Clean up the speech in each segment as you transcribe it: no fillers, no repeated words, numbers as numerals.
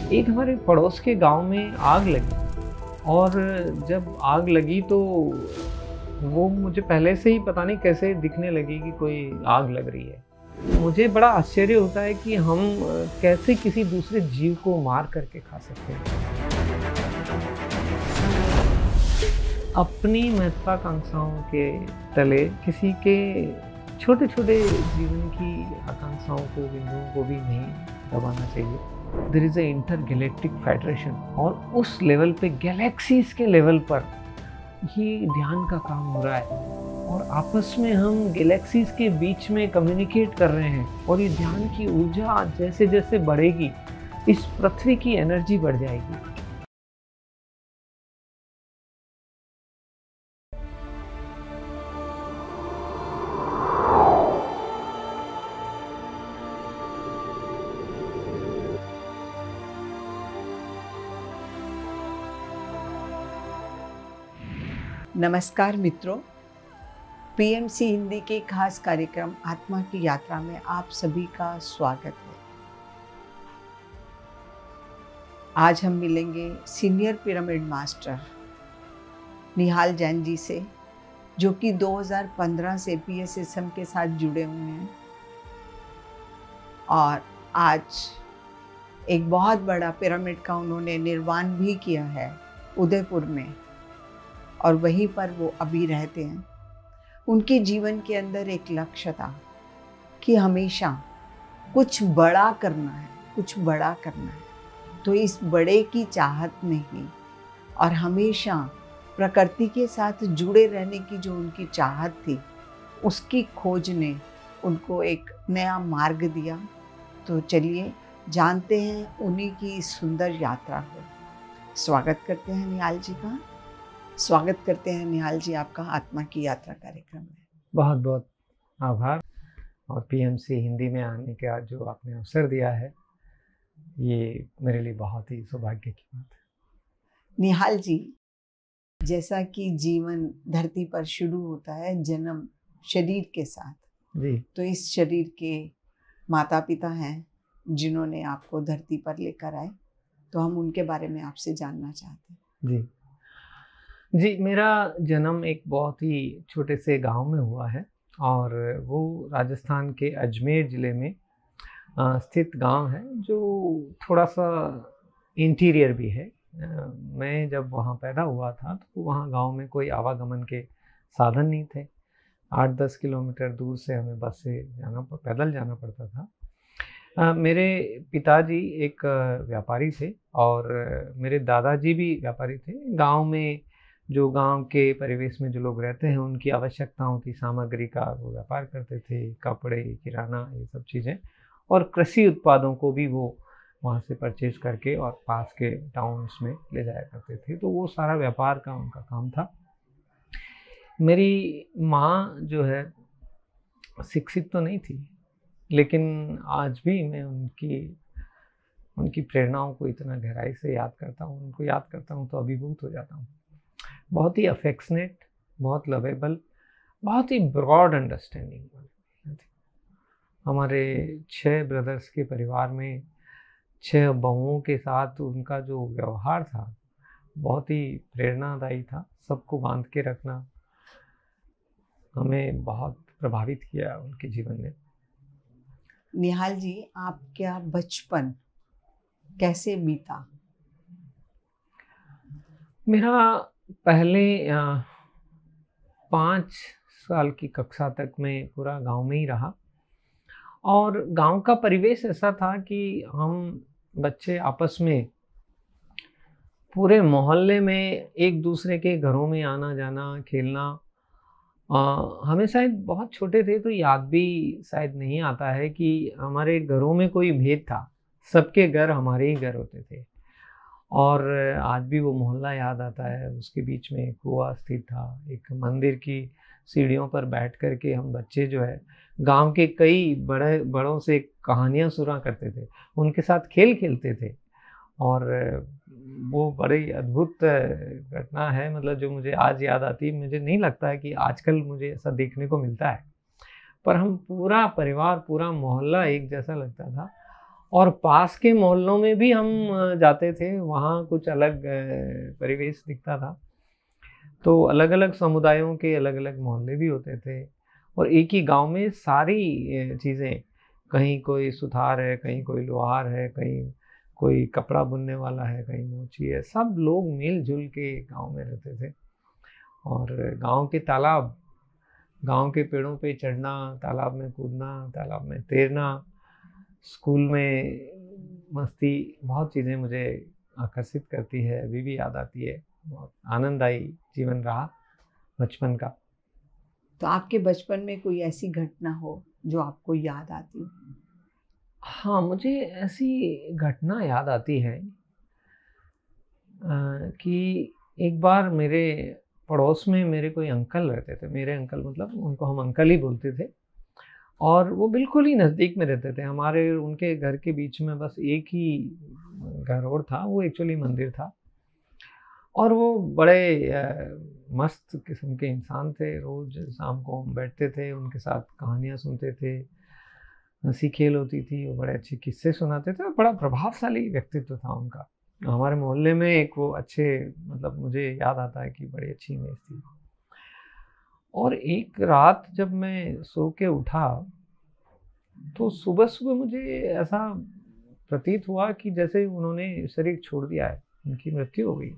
एक हमारे पड़ोस के गांव में आग लगी, और जब आग लगी तो वो मुझे पहले से ही पता नहीं कैसे दिखने लगी कि कोई आग लग रही है। मुझे बड़ा आश्चर्य होता है कि हम कैसे किसी दूसरे जीव को मार करके खा सकते हैं। अपनी महत्वाकांक्षाओं के तले किसी के छोटे छोटे जीवन की आकांक्षाओं को, बिंदुओं को भी नहीं दबाना चाहिए। There is a intergalactic federation, और उस लेवल पे, गैलेक्सीज के लेवल पर ये ध्यान का काम हो रहा है, और आपस में हम गैलेक्सीज के बीच में कम्युनिकेट कर रहे हैं। और ये ध्यान की ऊर्जा जैसे जैसे बढ़ेगी, इस पृथ्वी की एनर्जी बढ़ जाएगी। नमस्कार मित्रों, पीएमसी हिंदी के खास कार्यक्रम आत्मा की यात्रा में आप सभी का स्वागत है। आज हम मिलेंगे सीनियर पिरामिड मास्टर निहाल जैन जी से, जो कि 2015 से पीएसएसएम के साथ जुड़े हुए हैं, और आज एक बहुत बड़ा पिरामिड का उन्होंने निर्माण भी किया है उदयपुर में, और वहीं पर वो अभी रहते हैं। उनके जीवन के अंदर एक लक्ष्य था कि हमेशा कुछ बड़ा करना है, कुछ बड़ा करना है। तो इस बड़े की चाहत में ही, और हमेशा प्रकृति के साथ जुड़े रहने की जो उनकी चाहत थी, उसकी खोज ने उनको एक नया मार्ग दिया। तो चलिए जानते हैं उन्हीं की सुंदर यात्रा को। स्वागत करते हैं निहाल जी का। स्वागत करते हैं निहाल जी आपका आत्मा की यात्रा कार्यक्रम में। बहुत बहुत आभार, और पीएमसी हिंदी में आने का जो आपने अवसर दिया है, ये मेरे लिए बहुत ही सौभाग्य की बात है। निहाल जी, जैसा कि जीवन धरती पर शुरू होता है जन्म शरीर के साथ जी, तो इस शरीर के माता पिता हैं जिन्होंने आपको धरती पर लेकर आए, तो हम उनके बारे में आपसे जानना चाहते हैं। जी, मेरा जन्म एक बहुत ही छोटे से गांव में हुआ है, और वो राजस्थान के अजमेर ज़िले में स्थित गांव है, जो थोड़ा सा इंटीरियर भी है। मैं जब वहाँ पैदा हुआ था तो वहाँ गांव में कोई आवागमन के साधन नहीं थे। 8-10 किलोमीटर दूर से हमें बस से पैदल जाना पड़ता था। मेरे पिताजी एक व्यापारी थे, और मेरे दादाजी भी व्यापारी थे। गांव में जो गांव के परिवेश में जो लोग रहते हैं, उनकी आवश्यकताओं की सामग्री का वो व्यापार करते थे, कपड़े, किराना, ये सब चीज़ें, और कृषि उत्पादों को भी वो वहाँ से परचेज करके और पास के टाउन्स में ले जाया करते थे। तो वो सारा व्यापार का उनका काम था। मेरी माँ जो है शिक्षित तो नहीं थी, लेकिन आज भी मैं उनकी प्रेरणाओं को इतना गहराई से याद करता हूँ, उनको याद करता हूँ तो अभिभूत हो जाता हूँ। बहुत ही अफेक्शनेट, बहुत लवेबल, बहुत ही ब्रॉड अंडरस्टैंडिंग। हमारे 6 ब्रदर्स के परिवार में 6 बहुओं के साथ उनका जो व्यवहार था, बहुत ही प्रेरणादायी था। सबको बांध के रखना हमें बहुत प्रभावित किया उनके जीवन ने। निहाल जी, आपका बचपन कैसे बीता? मेरा पहले 5 साल की कक्षा तक मैं पूरा गांव में ही रहा, और गांव का परिवेश ऐसा था कि हम बच्चे आपस में पूरे मोहल्ले में एक दूसरे के घरों में आना जाना, खेलना। हमें शायद बहुत छोटे थे तो याद भी शायद नहीं आता है कि हमारे घरों में कोई भेद था। सबके घर हमारे ही घर होते थे, और आज भी वो मोहल्ला याद आता है। उसके बीच में कुआं स्थित था। एक मंदिर की सीढ़ियों पर बैठ कर के हम बच्चे जो है गांव के कई बड़ों से कहानियां सुना करते थे, उनके साथ खेल खेलते थे। और वो बड़ी अद्भुत घटना है, मतलब जो मुझे आज याद आती है। मुझे नहीं लगता है कि आजकल मुझे ऐसा देखने को मिलता है, पर हम पूरा परिवार, पूरा मोहल्ला एक जैसा लगता था। और पास के मोहल्लों में भी हम जाते थे, वहाँ कुछ अलग परिवेश दिखता था। तो अलग-अलग समुदायों के अलग-अलग मोहल्ले भी होते थे और एक ही गाँव में सारी चीज़ें, कहीं कोई सुथार है, कहीं कोई लोहार है, कहीं कोई कपड़ा बुनने वाला है, कहीं मोची है, सब लोग मिल-जुल के गाँव में रहते थे। और गाँव के तालाब, गाँव के पेड़ों पे चढ़ना, तालाब में कूदना, तालाब में तैरना, स्कूल में मस्ती, बहुत चीज़ें मुझे आकर्षित करती है, अभी भी याद आती है। बहुत आनंददायी जीवन रहा बचपन का। तो आपके बचपन में कोई ऐसी घटना हो जो आपको याद आती हो? हाँ, मुझे ऐसी घटना याद आती है कि एक बार मेरे पड़ोस में मेरे कोई अंकल रहते थे। मेरे अंकल मतलब उनको हम अंकल ही बोलते थे और वो बिल्कुल ही नज़दीक में रहते थे। हमारे उनके घर के बीच में बस एक ही घर और था, वो एक्चुअली मंदिर था। और वो बड़े मस्त किस्म के इंसान थे। रोज़ शाम को हम बैठते थे, उनके साथ कहानियाँ सुनते थे, हँसी खेल होती थी, वो बड़े अच्छे किस्से सुनाते थे और बड़ा प्रभावशाली व्यक्तित्व था उनका। हमारे मोहल्ले में एक वो अच्छे, मतलब मुझे याद आता है कि बड़ी अच्छी इमेज थी। और एक रात जब मैं सो के उठा, तो सुबह-सुबह मुझे ऐसा प्रतीत हुआ कि जैसे उन्होंने शरीर छोड़ दिया है, उनकी मृत्यु हो गई।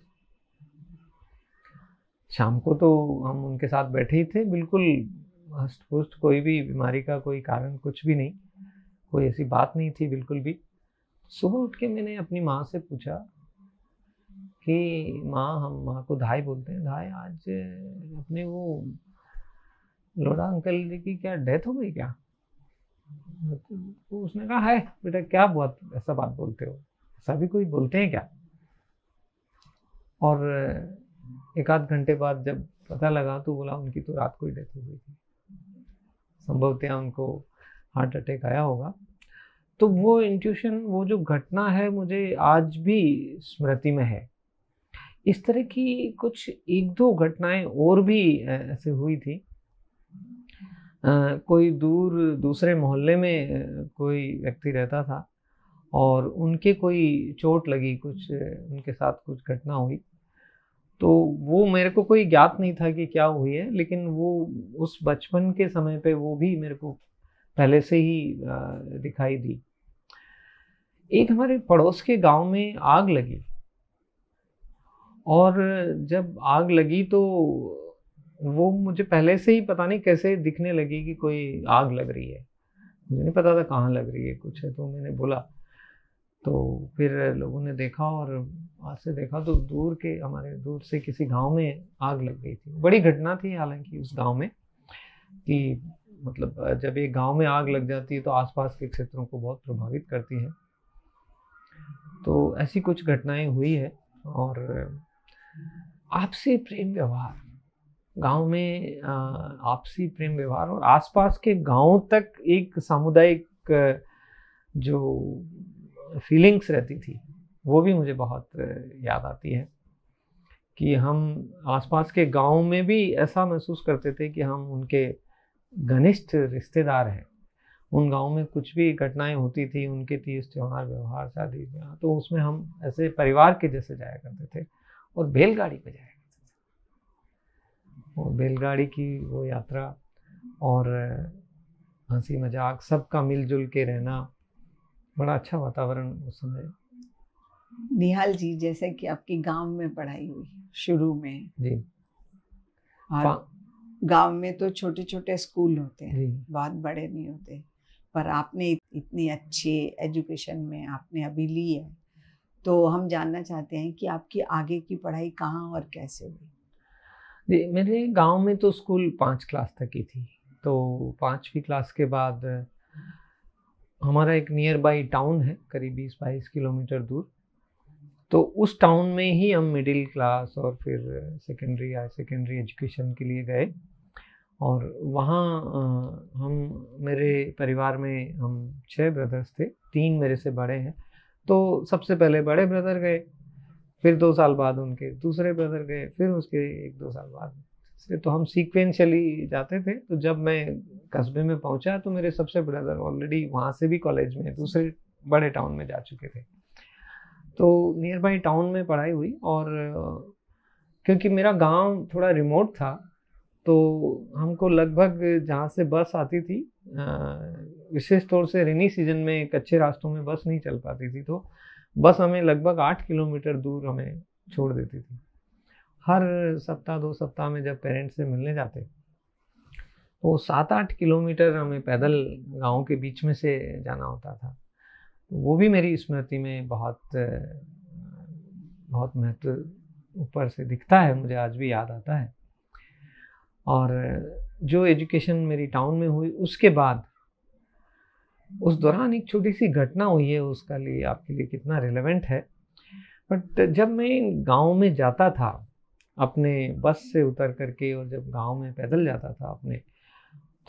शाम को तो हम उनके साथ बैठे ही थे, बिल्कुल हष्ट-पुष्ट, कोई भी बीमारी का कोई कारण कुछ भी नहीं, कोई ऐसी बात नहीं थी बिल्कुल भी। सुबह उठ के मैंने अपनी माँ से पूछा कि माँ, हम माँ को धाई बोलते हैं, धाई आज अपने वो लोढ़ा अंकल जी की क्या डेथ हो गई क्या? तो उसने कहा, है बेटा, क्या बात, ऐसा बात बोलते हो, ऐसा भी कोई बोलते हैं क्या? और एक आध घंटे बाद जब पता लगा तो बोला उनकी तो रात को ही डेथ हो गई थी, संभवतः उनको हार्ट अटैक आया होगा। तो वो इंट्यूशन, वो जो घटना है, मुझे आज भी स्मृति में है। इस तरह की कुछ एक दो घटनाएं और भी ऐसे हुई थी। कोई दूर दूसरे मोहल्ले में कोई व्यक्ति रहता था और उनके कोई चोट लगी, कुछ उनके साथ कुछ घटना हुई। तो वो मेरे को कोई ज्ञात नहीं था कि क्या हुई है, लेकिन वो उस बचपन के समय पे वो भी मेरे को पहले से ही दिखाई दी। एक हमारे पड़ोस के गांव में आग लगी और जब आग लगी तो वो मुझे पहले से ही पता नहीं कैसे दिखने लगी कि कोई आग लग रही है। मुझे नहीं पता था कहाँ लग रही है, कुछ है, तो मैंने बोला। तो फिर लोगों ने देखा और वहाँ से देखा तो दूर के, हमारे दूर से किसी गांव में आग लग गई थी। बड़ी घटना थी हालांकि उस गांव में, कि मतलब जब एक गांव में आग लग जाती है तो आसपास के क्षेत्रों को बहुत प्रभावित करती है। तो ऐसी कुछ घटनाएं हुई है। और आपसी प्रेम व्यवहार, गांव में आपसी प्रेम व्यवहार और आसपास के गांव तक एक सामुदायिक जो फीलिंग्स रहती थी, वो भी मुझे बहुत याद आती है कि हम आसपास के गांव में भी ऐसा महसूस करते थे कि हम उनके घनिष्ठ रिश्तेदार हैं। उन गांव में कुछ भी घटनाएं होती थी, उनके तीज त्योहार, व्यवहार, शादी ब्याह, तो उसमें हम ऐसे परिवार के जैसे जाया करते थे और बैलगाड़ी पे जाया करते थे। और बैलगाड़ी की वो यात्रा और हंसी मजाक, सबका मिलजुल के रहना, बड़ा अच्छा वातावरण उस समय। निहाल जी, जैसे कि आपकी गांव में पढ़ाई हुई शुरू में जी। और गांव में तो छोटे छोटे स्कूल होते हैं, जी। बहुत बड़े नहीं होते, पर आपने इतनी अच्छी एजुकेशन में आपने अभी ली है, तो हम जानना चाहते हैं कि आपकी आगे की पढ़ाई कहाँ और कैसे हुई? जी, मेरे गांव में तो स्कूल 5 क्लास तक की थी। तो 5वीं क्लास के बाद हमारा एक नियर बाई टाउन है, करीब 20-22 किलोमीटर दूर। तो उस टाउन में ही हम मिडिल क्लास और फिर सेकेंडरी, हाई सेकेंडरी एजुकेशन के लिए गए। और वहाँ हम, मेरे परिवार में हम 6 ब्रदर्स थे, 3 मेरे से बड़े हैं। तो सबसे पहले बड़े ब्रदर गए, फिर 2 साल बाद उनके दूसरे ब्रदर गए, फिर उसके 1-2 साल बाद से, तो हम सीक्वेंशियली जाते थे। तो जब मैं कस्बे में पहुंचा तो मेरे सबसे ब्रदर ऑलरेडी वहाँ से भी कॉलेज में दूसरे बड़े टाउन में जा चुके थे। तो नियर बाई टाउन में पढ़ाई हुई, और क्योंकि मेरा गांव थोड़ा रिमोट था तो हमको लगभग जहाँ से बस आती थी, विशेष तौर से रेनी सीजन में कच्चे रास्तों में बस नहीं चल पाती थी, तो बस हमें लगभग 8 किलोमीटर दूर हमें छोड़ देती थी। हर सप्ताह 2 सप्ताह में जब पेरेंट्स से मिलने जाते तो 7-8 किलोमीटर हमें पैदल गांव के बीच में से जाना होता था। वो भी मेरी स्मृति में बहुत बहुत महत्व ऊपर से दिखता है, मुझे आज भी याद आता है। और जो एजुकेशन मेरी टाउन में हुई उसके बाद उस दौरान एक छोटी सी घटना हुई है, उसका लिए आपके लिए कितना रिलेवेंट है, बट जब मैं गांव में जाता था अपने बस से उतर करके, और जब गांव में पैदल जाता था अपने,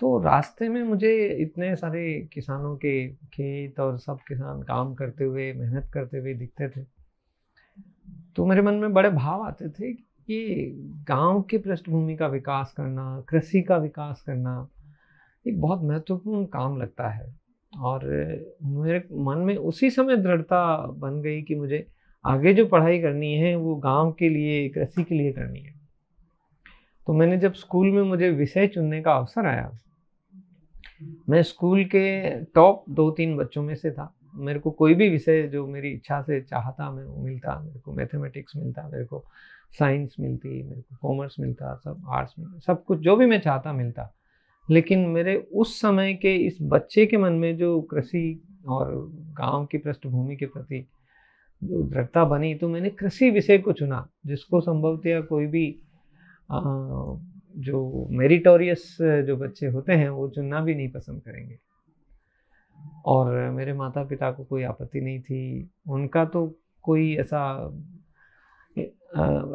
तो रास्ते में मुझे इतने सारे किसानों के खेत और सब किसान काम करते हुए, मेहनत करते हुए दिखते थे। तो मेरे मन में बड़े भाव आते थे कि गांव के पृष्ठभूमि का विकास करना, कृषि का विकास करना एक बहुत महत्वपूर्ण काम लगता है। और मेरे मन में उसी समय दृढ़ता बन गई कि मुझे आगे जो पढ़ाई करनी है वो गांव के लिए, कृषि के लिए करनी है। तो मैंने जब स्कूल में मुझे विषय चुनने का अवसर आया, मैं स्कूल के टॉप 2-3 बच्चों में से था। मेरे को कोई भी विषय जो मेरी इच्छा से चाहता मैं वो मिलता। मेरे को मैथमेटिक्स मिलता, मेरे को साइंस मिलती, मेरे को कॉमर्स मिलता, सब आर्ट्स मिलता, सब कुछ जो भी मैं चाहता मिलता। लेकिन मेरे उस समय के इस बच्चे के मन में जो कृषि और गांव की पृष्ठभूमि के प्रति जो दृढ़ता बनी, तो मैंने कृषि विषय को चुना, जिसको संभवतः कोई भी जो मेरिटोरियस जो बच्चे होते हैं वो चुनना भी नहीं पसंद करेंगे। और मेरे माता पिता को कोई आपत्ति नहीं थी, उनका तो कोई ऐसा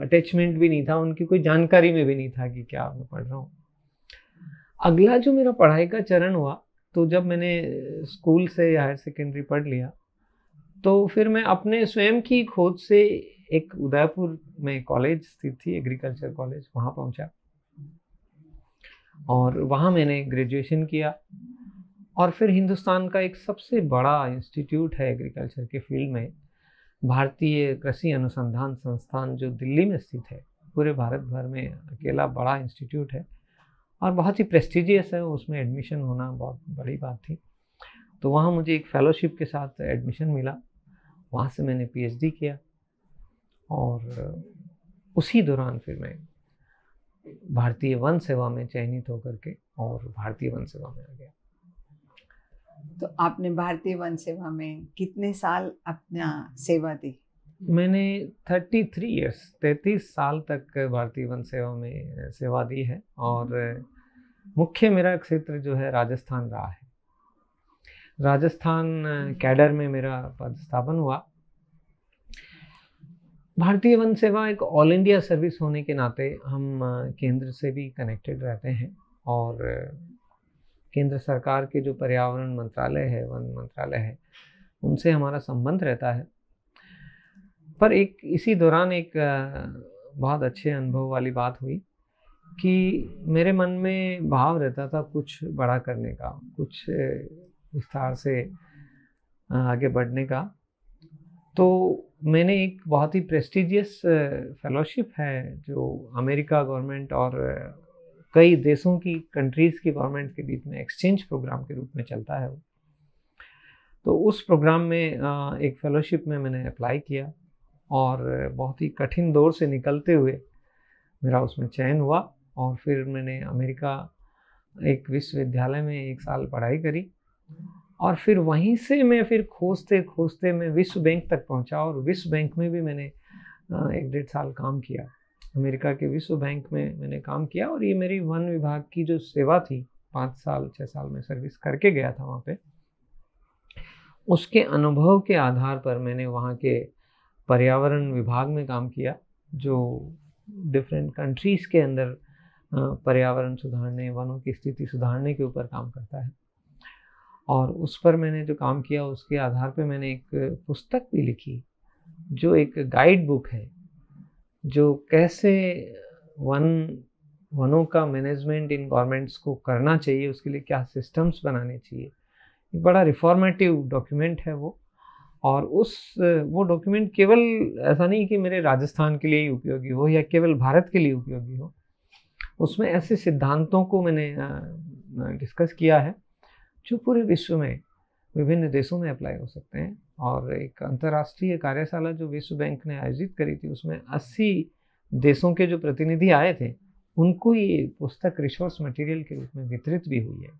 अटैचमेंट भी नहीं था, उनकी कोई जानकारी में भी नहीं था कि क्या मैं पढ़ रहा हूँ। अगला जो मेरा पढ़ाई का चरण हुआ, तो जब मैंने स्कूल से हायर सेकेंडरी पढ़ लिया, तो फिर मैं अपने स्वयं की खोज से एक उदयपुर में कॉलेज स्थित थी, एग्रीकल्चर कॉलेज, वहाँ पहुँचा और वहाँ मैंने ग्रेजुएशन किया। और फिर हिंदुस्तान का एक सबसे बड़ा इंस्टीट्यूट है एग्रीकल्चर के फील्ड में, भारतीय कृषि अनुसंधान संस्थान, जो दिल्ली में स्थित है, पूरे भारत भर में अकेला बड़ा इंस्टीट्यूट है और बहुत ही प्रेस्टिजियस है। उसमें एडमिशन होना बहुत बड़ी बात थी। तो वहाँ मुझे एक फेलोशिप के साथ एडमिशन मिला, वहाँ से मैंने पीएचडी किया और उसी दौरान फिर मैं भारतीय वन सेवा में चयनित होकर के और भारतीय वन सेवा में आ गया। तो आपने भारतीय वन सेवा में कितने साल अपना सेवा दी? मैंने 33 साल तक भारतीय वन सेवा में सेवा दी है और मुख्य मेरा क्षेत्र जो है राजस्थान रहा है। राजस्थान कैडर में मेरा पदस्थापन हुआ। भारतीय वन सेवा एक ऑल इंडिया सर्विस होने के नाते हम केंद्र से भी कनेक्टेड रहते हैं और केंद्र सरकार के जो पर्यावरण मंत्रालय है, वन मंत्रालय है, उनसे हमारा संबंध रहता है। पर एक इसी दौरान एक बहुत अच्छे अनुभव वाली बात हुई कि मेरे मन में भाव रहता था कुछ बड़ा करने का, कुछ विस्तार से आगे बढ़ने का। तो मैंने एक बहुत ही प्रेस्टिजियस फेलोशिप है जो अमेरिका गवर्नमेंट और कई देशों की कंट्रीज़ की गवर्नमेंट के बीच में एक्सचेंज प्रोग्राम के रूप में चलता है। तो उस प्रोग्राम में एक फेलोशिप में मैंने अप्लाई किया और बहुत ही कठिन दौर से निकलते हुए मेरा उसमें चयन हुआ और फिर मैंने अमेरिका एक विश्वविद्यालय में 1 साल पढ़ाई करी और फिर वहीं से मैं फिर खोजते खोजते मैं विश्व बैंक तक पहुंचा और विश्व बैंक में भी मैंने 1-1.5 साल काम किया। अमेरिका के विश्व बैंक में मैंने काम किया और ये मेरी वन विभाग की जो सेवा थी, 5-6 साल में सर्विस करके गया था वहाँ पे। उसके अनुभव के आधार पर मैंने वहाँ के पर्यावरण विभाग में काम किया जो डिफरेंट कंट्रीज़ के अंदर पर्यावरण सुधारने, वनों की स्थिति सुधारने के ऊपर काम करता है। और उस पर मैंने जो काम किया उसके आधार पे मैंने एक पुस्तक भी लिखी जो एक गाइड बुक है, जो कैसे वनों का मैनेजमेंट इन गवर्नमेंट्स को करना चाहिए, उसके लिए क्या सिस्टम्स बनाने चाहिए। एक बड़ा रिफॉर्मेटिव डॉक्यूमेंट है वो और वो डॉक्यूमेंट केवल ऐसा नहीं कि मेरे राजस्थान के लिए ही उपयोगी हो या केवल भारत के लिए उपयोगी हो, उसमें ऐसे सिद्धांतों को मैंने डिस्कस किया है जो पूरे विश्व में विभिन्न देशों में अप्लाई हो सकते हैं। और एक अंतर्राष्ट्रीय कार्यशाला जो विश्व बैंक ने आयोजित करी थी, उसमें 80 देशों के जो प्रतिनिधि आए थे, उनको ये पुस्तक रिसोर्स मटेरियल के रूप में वितरित भी हुई है।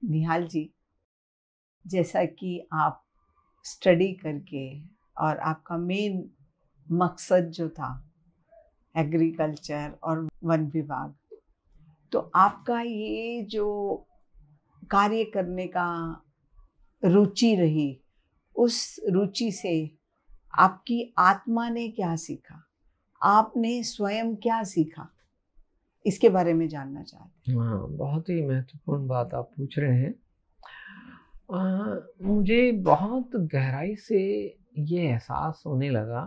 निहाल जी, जैसा कि आप स्टडी करके और आपका मेन मकसद जो था एग्रीकल्चर और वन विभाग, तो आपका ये जो कार्य करने का रुचि रही, उस रुचि से आपकी आत्मा ने क्या सीखा, आपने स्वयं क्या सीखा, इसके बारे में जानना चाहते हैं। हाँ, बहुत ही महत्वपूर्ण बात आप पूछ रहे हैं। मुझे बहुत गहराई से ये एहसास होने लगा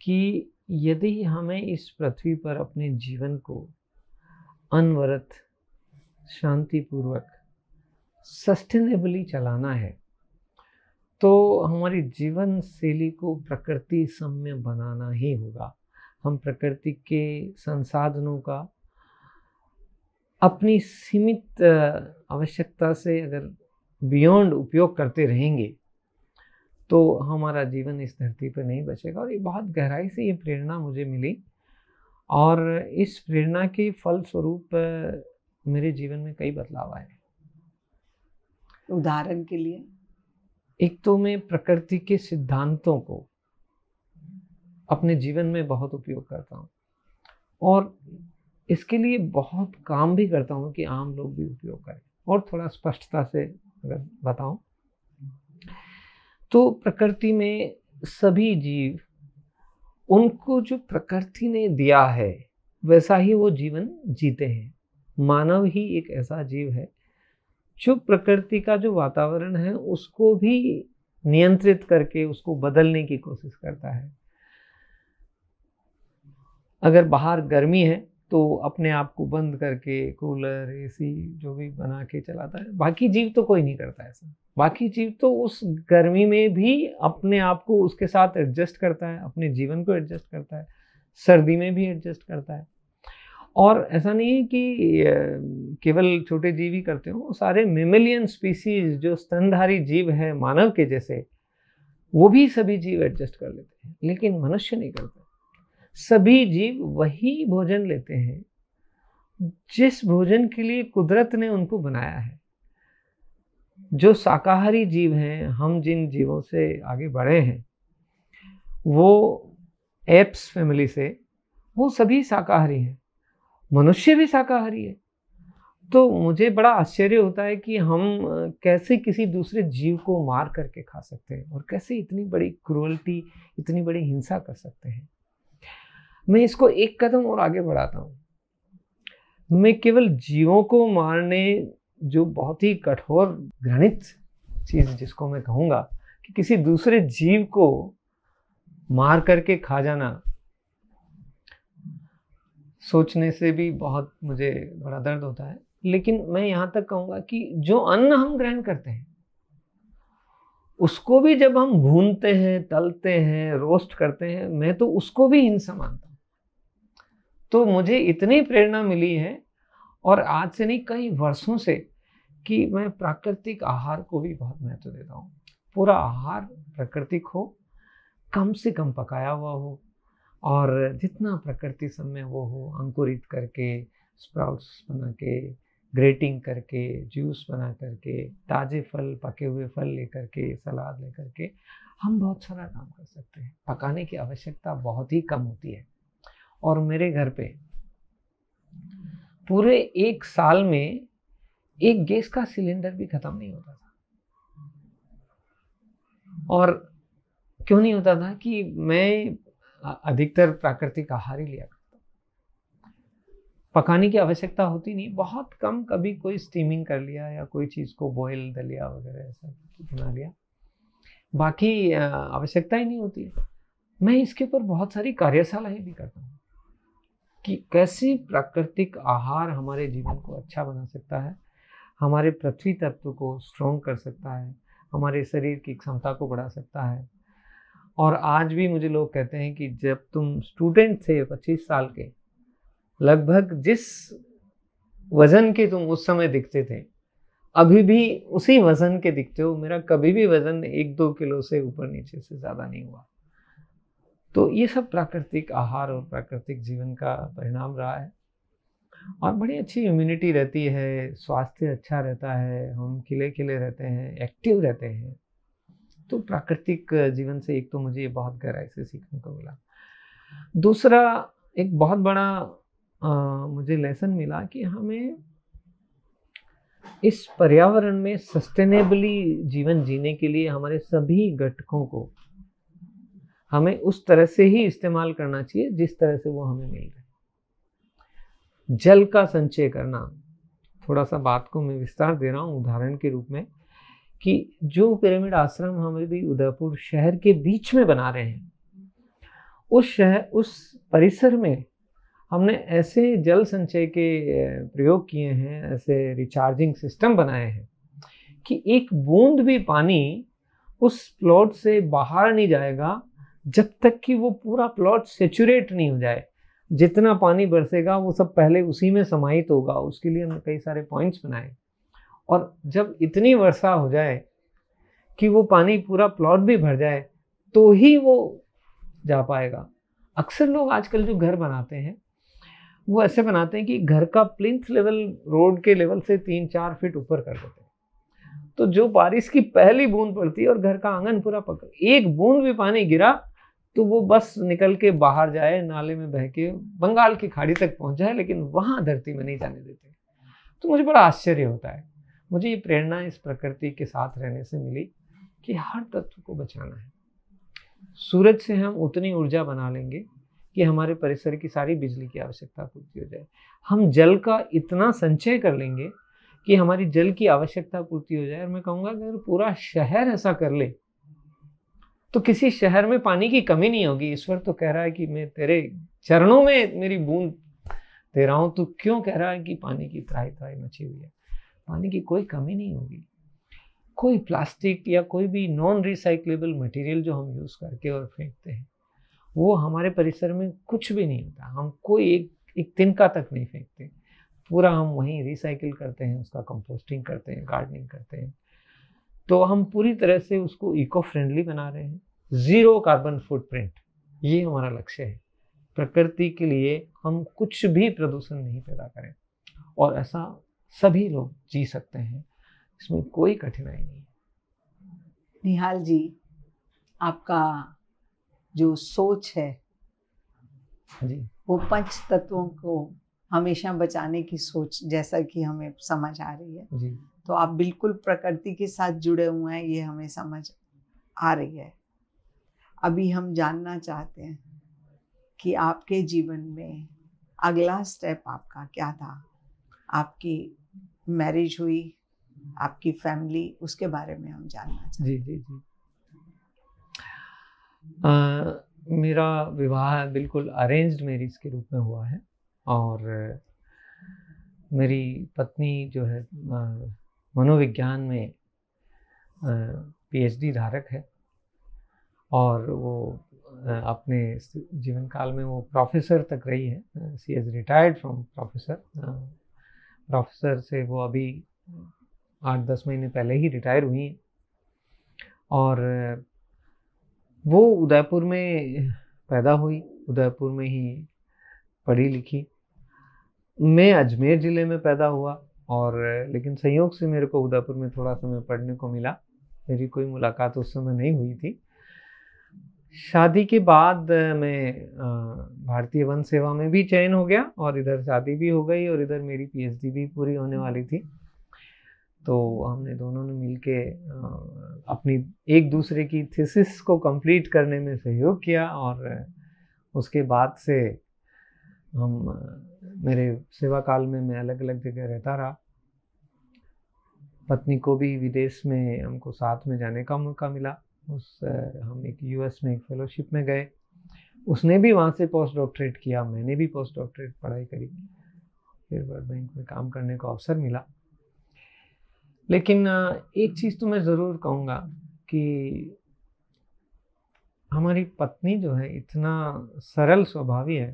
कि यदि हमें इस पृथ्वी पर अपने जीवन को अनवरत, शांतिपूर्वक, सस्टेनेबली चलाना है, तो हमारी जीवन शैली को प्रकृति सम्य बनाना ही होगा। हम प्रकृति के संसाधनों का अपनी सीमित आवश्यकता से अगर बियॉन्ड उपयोग करते रहेंगे तो हमारा जीवन इस धरती पर नहीं बचेगा। और ये बहुत गहराई से ये प्रेरणा मुझे मिली, और इस प्रेरणा के फलस्वरूप मेरे जीवन में कई बदलाव आए। उदाहरण के लिए, एक तो मैं प्रकृति के सिद्धांतों को अपने जीवन में बहुत उपयोग करता हूँ, और इसके लिए बहुत काम भी करता हूँ कि आम लोग भी उपयोग करें। और थोड़ा स्पष्टता से अगर बताऊं तो प्रकृति में सभी जीव, उनको जो प्रकृति ने दिया है वैसा ही वो जीवन जीते हैं। मानव ही एक ऐसा जीव है जो प्रकृति का जो वातावरण है उसको भी नियंत्रित करके उसको बदलने की कोशिश करता है। अगर बाहर गर्मी है तो अपने आप को बंद करके कूलर, एसी जो भी बना के चलाता है। बाकी जीव तो कोई नहीं करता ऐसा। बाकी जीव तो उस गर्मी में भी अपने आप को उसके साथ एडजस्ट करता है, अपने जीवन को एडजस्ट करता है, सर्दी में भी एडजस्ट करता है। और ऐसा नहीं है कि केवल छोटे जीव ही करते हो, सारे मेमेलियन स्पीसीज जो स्तनधारी जीव है मानव के जैसे, वो भी सभी जीव एडजस्ट कर लेते हैं, लेकिन मनुष्य नहीं करता। सभी जीव वही भोजन लेते हैं जिस भोजन के लिए कुदरत ने उनको बनाया है। जो शाकाहारी जीव हैं, हम जिन जीवों से आगे बढ़े हैं, वो एप्स फैमिली से, वो सभी शाकाहारी हैं। मनुष्य भी शाकाहारी है। तो मुझे बड़ा आश्चर्य होता है कि हम कैसे किसी दूसरे जीव को मार करके खा सकते हैं, और कैसे इतनी बड़ी क्रूअल्टी, इतनी बड़ी हिंसा कर सकते हैं। मैं इसको एक कदम और आगे बढ़ाता हूँ। मैं केवल जीवों को मारने, जो बहुत ही कठोर घृणित चीज जिसको मैं कहूँगा कि किसी दूसरे जीव को मार करके खा जाना, सोचने से भी बहुत मुझे बड़ा दर्द होता है। लेकिन मैं यहाँ तक कहूँगा कि जो अन्न हम ग्रहण करते हैं उसको भी जब हम भूनते हैं, तलते हैं, रोस्ट करते हैं, मैं तो उसको भी हिंसा मानता हूँ। तो मुझे इतनी प्रेरणा मिली है, और आज से नहीं कई वर्षों से, कि मैं प्राकृतिक आहार को भी बहुत महत्व देता हूँ। पूरा आहार प्राकृतिक हो, कम से कम पकाया हुआ हो, और जितना प्रकृति समय वो हो, अंकुरित करके, स्प्राउट्स बना के, ग्रेटिंग करके, जूस बना करके, ताज़े फल, पके हुए फल लेकर के, सलाद लेकर के हम बहुत सारा काम कर सकते हैं। पकाने की आवश्यकता बहुत ही कम होती है। और मेरे घर पे पूरे एक साल में एक गैस का सिलेंडर भी खत्म नहीं होता था। और क्यों नहीं होता था कि मैं अधिकतर प्राकृतिक आहार ही लिया करता। पकाने की आवश्यकता होती नहीं, बहुत कम, कभी कोई स्टीमिंग कर लिया या कोई चीज़ को बॉयल, दलिया वगैरह ऐसा बना लिया, बाकी आवश्यकता ही नहीं होती है। मैं इसके ऊपर बहुत सारी कार्यशालाएं भी करता हूँ कि कैसे प्राकृतिक आहार हमारे जीवन को अच्छा बना सकता है, हमारे पृथ्वी तत्व को स्ट्रॉन्ग कर सकता है, हमारे शरीर की क्षमता को बढ़ा सकता है। और आज भी मुझे लोग कहते हैं कि जब तुम स्टूडेंट थे 25 साल के, लगभग जिस वजन के तुम उस समय दिखते थे, अभी भी उसी वजन के दिखते हो। मेरा कभी भी वजन 1-2 किलो से ऊपर नीचे से ज़्यादा नहीं हुआ। तो ये सब प्राकृतिक आहार और प्राकृतिक जीवन का परिणाम रहा है। और बड़ी अच्छी इम्यूनिटी रहती है, स्वास्थ्य अच्छा रहता है, हम खिले रहते हैं, एक्टिव रहते हैं। तो प्राकृतिक जीवन से एक तो मुझे ये बहुत गहराई से सीखने को मिला। दूसरा, एक बहुत बड़ा मुझे लेसन मिला कि हमें इस पर्यावरण में सस्टेनेबली जीवन जीने के लिए हमारे सभी घटकों को हमें उस तरह से ही इस्तेमाल करना चाहिए जिस तरह से वो हमें मिल रहे। जल का संचय करना, थोड़ा सा बात को मैं विस्तार दे रहा हूँ उदाहरण के रूप में, कि जो पिरामिड आश्रम हमें भी उदयपुर शहर के बीच में बना रहे हैं, उस परिसर में हमने ऐसे जल संचय के प्रयोग किए हैं, ऐसे रिचार्जिंग सिस्टम बनाए हैं कि एक बूंद भी पानी उस प्लॉट से बाहर नहीं जाएगा जब तक कि वो पूरा प्लॉट सेचुरेट नहीं हो जाए। जितना पानी बरसेगा वो सब पहले उसी में समाहित होगा। उसके लिए हमने कई सारे पॉइंट्स बनाए, और जब इतनी वर्षा हो जाए कि वो पानी पूरा प्लॉट भी भर जाए तो ही वो जा पाएगा। अक्सर लोग आजकल जो घर बनाते हैं वो ऐसे बनाते हैं कि घर का प्लिंथ लेवल रोड के लेवल से 3-4 फीट ऊपर कर देते हैं। तो जो बारिश की पहली बूंद पड़ती है और घर का आंगन पूरा पकड़, एक बूंद भी पानी गिरा तो वो बस निकल के बाहर जाए, नाले में बह के बंगाल की खाड़ी तक पहुंच जाए, लेकिन वहां धरती में नहीं जाने देते। तो मुझे बड़ा आश्चर्य होता है। मुझे ये प्रेरणा इस प्रकृति के साथ रहने से मिली कि हर तत्व को बचाना है। सूरज से हम उतनी ऊर्जा बना लेंगे कि हमारे परिसर की सारी बिजली की आवश्यकता पूर्ति हो जाए। हम जल का इतना संचय कर लेंगे कि हमारी जल की आवश्यकता पूर्ति हो जाए। और मैं कहूँगा अगर पूरा शहर ऐसा कर ले तो किसी शहर में पानी की कमी नहीं होगी। ईश्वर तो कह रहा है कि मैं तेरे चरणों में मेरी बूंद दे रहा हूँ, तो क्यों कह रहा है कि पानी की त्राही त्राही मची हुई है। पानी की कोई कमी नहीं होगी। कोई प्लास्टिक या कोई भी नॉन रिसाइक्लेबल मटेरियल जो हम यूज़ करके और फेंकते हैं, वो हमारे परिसर में कुछ भी नहीं होता। हम कोई एक तिनका तक नहीं फेंकते, पूरा हम वहीं रिसाइकिल करते हैं, उसका कंपोस्टिंग करते हैं, गार्डनिंग करते हैं। तो हम पूरी तरह से उसको इको फ्रेंडली बना रहे हैं। ज़ीरो कार्बन फुटप्रिंट, ये हमारा लक्ष्य है। प्रकृति के लिए हम कुछ भी प्रदूषण नहीं पैदा करें, और ऐसा सभी लोग जी सकते हैं, इसमें कोई कठिनाई नहीं है। निहाल जी, आपका जो सोच है जी, वो पंच तत्वों को हमेशा बचाने की सोच जैसा कि हमें समझ आ रही है, जी, तो आप बिल्कुल प्रकृति के साथ जुड़े हुए हैं, ये हमें समझ आ रही है। अभी हम जानना चाहते हैं कि आपके जीवन में अगला स्टेप आपका क्या था। आपकी मैरिज हुई, आपकी फैमिली, उसके बारे में हम जानना चाहते हैं। जी, जी, जी। मेरा विवाह बिल्कुल अरेंज्ड मैरिज के रूप में हुआ है, और मेरी पत्नी जो है मनोविज्ञान में पीएचडी धारक है, और वो अपने जीवन काल में वो प्रोफेसर तक रही है। She has retired from professor. Professor से वो अभी 8-10 महीने पहले ही रिटायर हुई हैं, और वो उदयपुर में पैदा हुई, उदयपुर में ही पढ़ी लिखी। मैं अजमेर ज़िले में पैदा हुआ, और लेकिन संयोग से मेरे को उदयपुर में थोड़ा समय पढ़ने को मिला। मेरी कोई मुलाकात उस समय नहीं हुई थी। शादी के बाद मैं भारतीय वन सेवा में भी चयन हो गया, और इधर शादी भी हो गई, और इधर मेरी पीएचडी भी पूरी होने वाली थी। तो हमने दोनों ने मिलके अपनी एक दूसरे की थीसिस को कंप्लीट करने में सहयोग किया, और उसके बाद से मेरे सेवा काल में मैं अलग अलग जगह रहता रहा। पत्नी को भी विदेश में हमको साथ में जाने का मौका मिला। हम एक यूएस में एक फेलोशिप में गए, उसने भी वहाँ से पोस्ट डॉक्टरेट किया, मैंने भी पोस्ट डॉक्टरेट पढ़ाई करी, फिर वर्ल्ड बैंक में काम करने का अवसर मिला। लेकिन एक चीज़ तो मैं ज़रूर कहूँगा कि हमारी पत्नी जो है इतना सरल स्वभावी है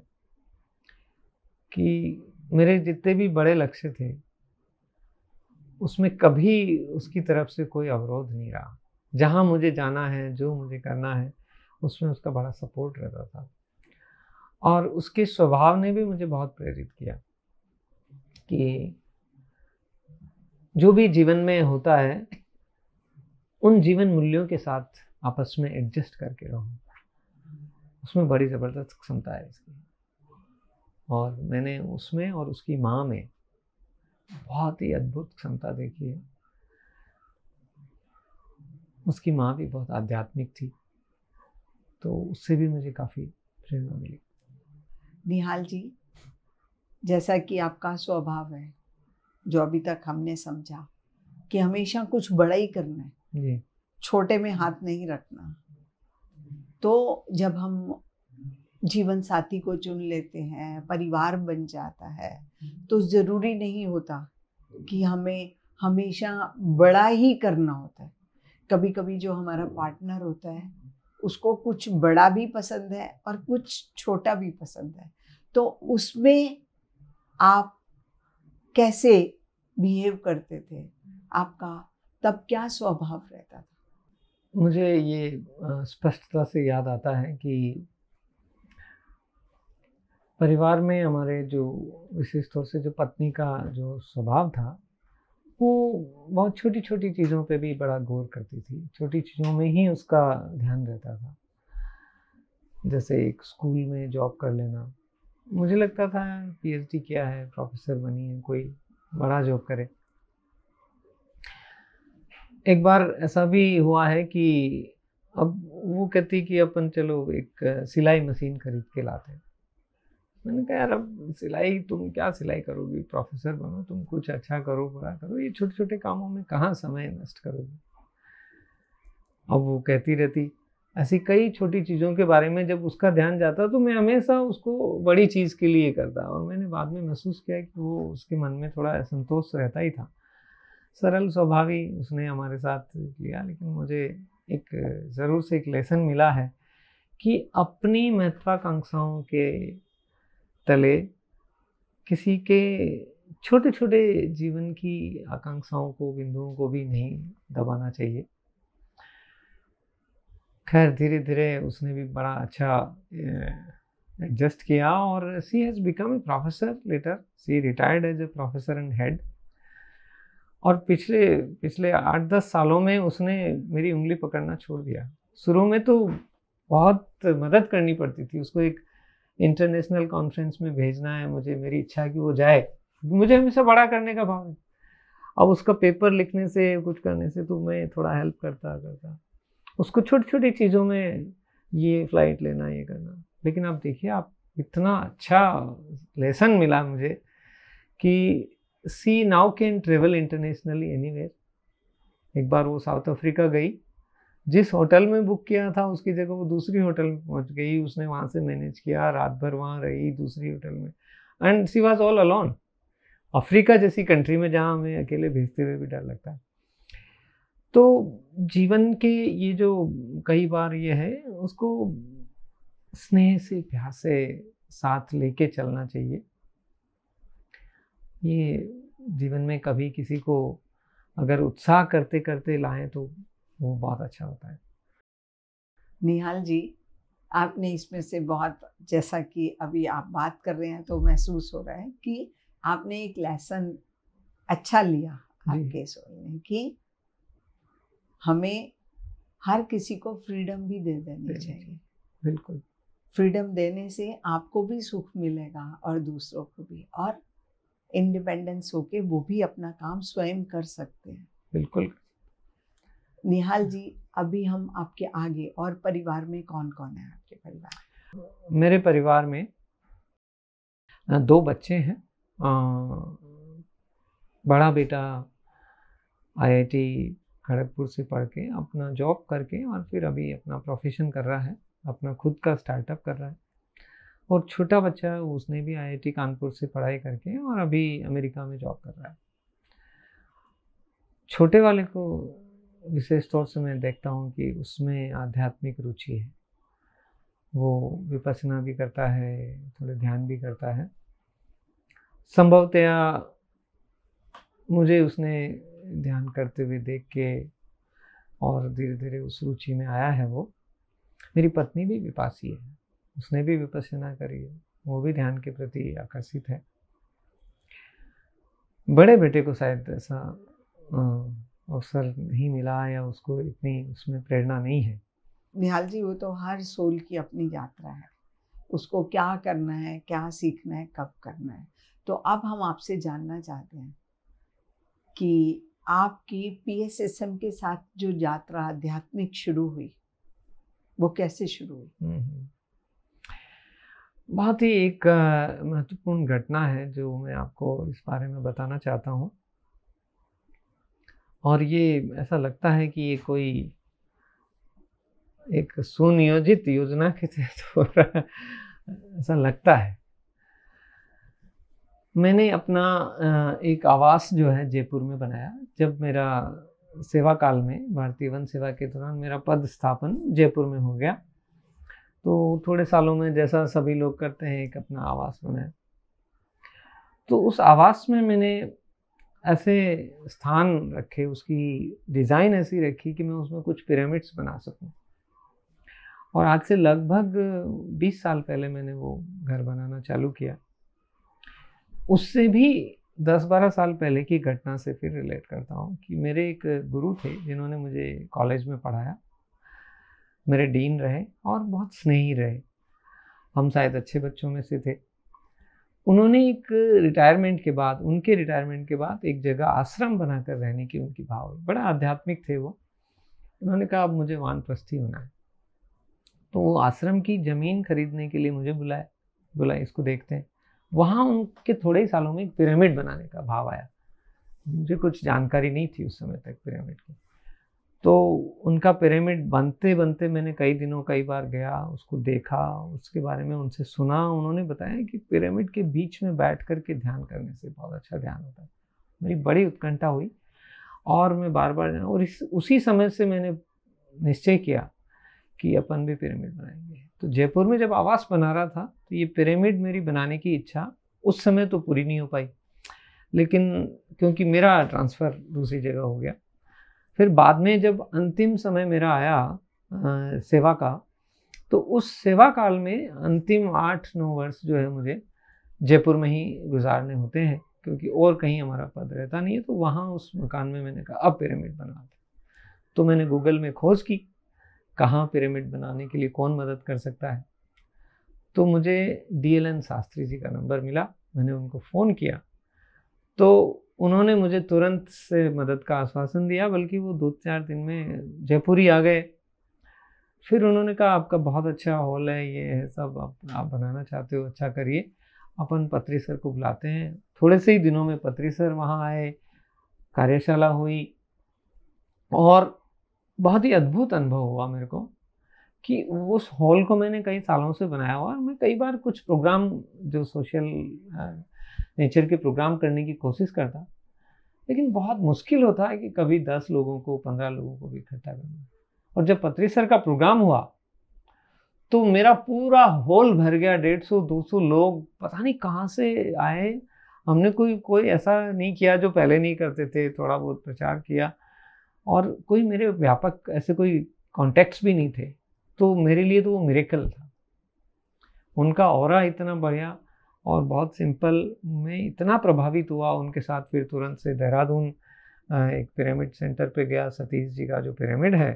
कि मेरे जितने भी बड़े लक्ष्य थे उसमें कभी उसकी तरफ से कोई अवरोध नहीं रहा। जहाँ मुझे जाना है, जो मुझे करना है, उसमें उसका बड़ा सपोर्ट रहता था। और उसके स्वभाव ने भी मुझे बहुत प्रेरित किया कि जो भी जीवन में होता है उन जीवन मूल्यों के साथ आपस में एडजस्ट करके रहो, उसमें बड़ी ज़बरदस्त क्षमता है इसकी। और मैंने उसमें और उसकी माँ में बहुत ही अद्भुत क्षमता देखी है। उसकी माँ भी बहुत आध्यात्मिक थी, तो उससे भी मुझे काफ़ी प्रेरणा मिली। निहाल जी, जैसा कि आपका स्वभाव है, जो अभी तक हमने समझा कि हमेशा कुछ बड़ा ही करना है, जी, छोटे में हाथ नहीं रखना। तो जब हम जीवन साथी को चुन लेते हैं, परिवार बन जाता है, तो ज़रूरी नहीं होता कि हमें हमेशा बड़ा ही करना होता है। कभी कभी जो हमारा पार्टनर होता है उसको कुछ बड़ा भी पसंद है और कुछ छोटा भी पसंद है। तो उसमें आप कैसे बिहेव करते थे? आपका तब क्या स्वभाव रहता था? मुझे ये स्पष्टता से याद आता है कि परिवार में हमारे जो विशेष तौर से जो पत्नी का जो स्वभाव था, वो बहुत छोटी-छोटी चीज़ों पे भी बड़ा गौर करती थी। छोटी चीज़ों में ही उसका ध्यान रहता था। जैसे एक स्कूल में जॉब कर लेना। मुझे लगता था पीएचडी किया है, प्रोफ़ेसर बनी है, कोई बड़ा जॉब करे। एक बार ऐसा भी हुआ है कि अब वो कहती कि अपन चलो एक सिलाई मशीन खरीद के लाते हैं। मैंने कहा यार अब सिलाई तुम क्या सिलाई करोगी, प्रोफेसर बनो, तुम कुछ अच्छा करो, बड़ा करो, ये छोटे छोटे कामों में कहाँ समय नष्ट करोगी। अब वो कहती रहती ऐसी कई छोटी चीज़ों के बारे में, जब उसका ध्यान जाता तो मैं हमेशा उसको बड़ी चीज़ के लिए करता, और मैंने बाद में महसूस किया कि वो उसके मन में थोड़ा असंतोष रहता ही था। सरल स्वभावी उसने हमारे साथ किया, लेकिन मुझे एक ज़रूर से एक लेसन मिला है कि अपनी महत्वाकांक्षाओं के तले किसी के छोटे छोटे जीवन की आकांक्षाओं को, बिंदुओं को भी नहीं दबाना चाहिए। खैर धीरे धीरे उसने भी बड़ा अच्छा एडजस्ट किया और she has become a professor later. She retired as a professor and head. और पिछले पिछले 8-10 सालों में उसने मेरी उंगली पकड़ना छोड़ दिया। शुरू में तो बहुत मदद करनी पड़ती थी उसको, एक इंटरनेशनल कॉन्फ्रेंस में भेजना है मुझे, मेरी इच्छा है कि वो जाए, मुझे हमेशा बड़ा करने का भाव है। अब उसका पेपर लिखने से, कुछ करने से तो मैं थोड़ा हेल्प करता उसको छोटी छोटी चीज़ों में, ये फ्लाइट लेना, ये करना। लेकिन अब देखिए आप, इतना अच्छा लेसन मिला मुझे कि she now can travel internationally anywhere. एक बार वो साउथ अफ्रीका गई, जिस होटल में बुक किया था उसकी जगह वो दूसरी होटल में पहुंच गई, उसने वहाँ से मैनेज किया, रात भर वहाँ रही दूसरी होटल में, and she was all alone. Africa जैसी कंट्री में जहाँ हमें अकेले भेजते हुए भी डर लगता है। तो जीवन के ये जो कई बार ये है, उसको स्नेह से, प्यार से साथ लेके चलना चाहिए। ये जीवन में कभी किसी को अगर उत्साह करते करते लाएं तो वो बहुत अच्छा होता है। निहाल जी, आपने इसमें से बहुत, जैसा कि अभी आप बात कर रहे हैं तो महसूस हो रहा है कि आपने एक लेसन अच्छा लिया आपके सोचने कि हमें हर किसी को फ्रीडम भी दे देनी चाहिए। बिल्कुल। फ्रीडम देने से आपको भी सुख मिलेगा और दूसरों को भी, और इंडिपेंडेंस होके वो भी अपना काम स्वयं कर सकते हैं। बिल्कुल। निहाल जी, अभी हम आपके आगे, और परिवार में कौन कौन है आपके परिवार? मेरे परिवार में 2 बच्चे हैं। बड़ा बेटा आईआईटी खड़गपुर से पढ़ के अपना जॉब करके और फिर अभी अपना प्रोफेशन कर रहा है, अपना खुद का स्टार्टअप कर रहा है। और छोटा बच्चा है, उसने भी आईआईटी कानपुर से पढ़ाई करके और अभी अमेरिका में जॉब कर रहा है। छोटे वाले को विशेष तौर से मैं देखता हूँ कि उसमें आध्यात्मिक रुचि है। वो विपश्यना भी करता है, थोड़े ध्यान भी करता है। संभवतया मुझे उसने ध्यान करते हुए देख के और धीरे धीरे उस रुचि में आया है वो। मेरी पत्नी भी विपासी है, उसने भी विपश्यना करी है, वो भी ध्यान के प्रति आकर्षित है। बड़े बेटे को शायद ऐसा अवसर नहीं मिला या उसको इतनी उसमें प्रेरणा नहीं है। निहाल जी, वो तो हर सोल की अपनी यात्रा है, उसको क्या करना है, क्या सीखना है, कब करना है। तो अब हम आपसे जानना चाहते हैं कि आपकी PSSM के साथ जो यात्रा आध्यात्मिक शुरू हुई, वो कैसे शुरू हुई? बहुत ही एक महत्वपूर्ण घटना है जो मैं आपको इस बारे में बताना चाहता हूँ। और ये ऐसा लगता है कि ये कोई एक सुनियोजित योजना के तहत हो रहा है, ऐसा लगता है। मैंने अपना एक आवास जो है जयपुर में बनाया। जब मेरा सेवा काल में भारतीय वन सेवा के दौरान मेरा पद स्थापन जयपुर में हो गया, तो थोड़े सालों में जैसा सभी लोग करते हैं एक अपना आवास बनाया। तो उस आवास में मैंने ऐसे स्थान रखे, उसकी डिज़ाइन ऐसी रखी कि मैं उसमें कुछ पिरामिड्स बना सकूं। और आज से लगभग 20 साल पहले मैंने वो घर बनाना चालू किया। उससे भी 10-12 साल पहले की घटना से फिर रिलेट करता हूँ कि मेरे एक गुरु थे जिन्होंने मुझे कॉलेज में पढ़ाया, मेरे डीन रहे और बहुत स्नेही रहे। हम शायद अच्छे बच्चों में से थे। उन्होंने एक रिटायरमेंट के बाद, उनके रिटायरमेंट के बाद एक जगह आश्रम बनाकर रहने की उनकी भाव है। बड़ा आध्यात्मिक थे वो। उन्होंने कहा अब मुझे वानप्रस्थी होना है। तो वो आश्रम की ज़मीन खरीदने के लिए मुझे बुलाया, इसको देखते हैं। वहाँ उनके थोड़े ही सालों में एक पिरामिड बनाने का भाव आया। मुझे कुछ जानकारी नहीं थी उस समय तक पिरामिड की। तो उनका पिरामिड बनते बनते मैंने कई बार गया, उसको देखा, उसके बारे में उनसे सुना। उन्होंने बताया कि पिरामिड के बीच में बैठ कर के ध्यान करने से बहुत अच्छा ध्यान होता है। मेरी बड़ी उत्कंठा हुई और मैं बार बार, और उसी समय से मैंने निश्चय किया कि अपन भी पिरामिड बनाएंगे। तो जयपुर में जब आवास बना रहा था तो ये पिरामिड मेरी बनाने की इच्छा उस समय तो पूरी नहीं हो पाई, लेकिन क्योंकि मेरा ट्रांसफ़र दूसरी जगह हो गया। फिर बाद में जब अंतिम समय मेरा आया सेवा का, तो उस सेवा काल में अंतिम 8-9 वर्ष जो है मुझे जयपुर में ही गुजारने होते हैं, क्योंकि और कहीं हमारा पद रहता नहीं है। तो वहाँ उस मकान में मैंने कहा अब पिरामिड बनाते। तो मैंने गूगल में खोज की कहाँ पिरामिड बनाने के लिए कौन मदद कर सकता है। तो मुझे DLN शास्त्री जी का नंबर मिला। मैंने उनको फ़ोन किया तो उन्होंने मुझे तुरंत से मदद का आश्वासन दिया, बल्कि वो 2-4 दिन में जयपुर ही आ गए। फिर उन्होंने कहा आपका बहुत अच्छा हॉल है, ये है सब, आप बनाना चाहते हो, अच्छा करिए, अपन पत्री सर को बुलाते हैं। थोड़े से ही दिनों में पत्री सर वहाँ आए, कार्यशाला हुई और बहुत ही अद्भुत अनुभव हुआ मेरे को कि उस हॉल को मैंने कई सालों से बनाया हुआ। मैं कई बार कुछ प्रोग्राम जो सोशल नेचर के प्रोग्राम करने की कोशिश करता, लेकिन बहुत मुश्किल होता है कि कभी 10 लोगों को, 15 लोगों को भी इकट्ठा करना। और जब पत्री सर का प्रोग्राम हुआ तो मेरा पूरा हॉल भर गया। 150-200 लोग पता नहीं कहाँ से आए। हमने कोई ऐसा नहीं किया जो पहले नहीं करते थे, थोड़ा बहुत प्रचार किया और कोई मेरे व्यापक ऐसे कोई कॉन्टेक्ट्स भी नहीं थे। तो मेरे लिए तो वो मिरेकल था। उनका ऑरा इतना बढ़िया और बहुत सिंपल, मैं इतना प्रभावित हुआ उनके साथ। फिर तुरंत से देहरादून एक पिरामिड सेंटर पे गया, सतीश जी का जो पिरामिड है,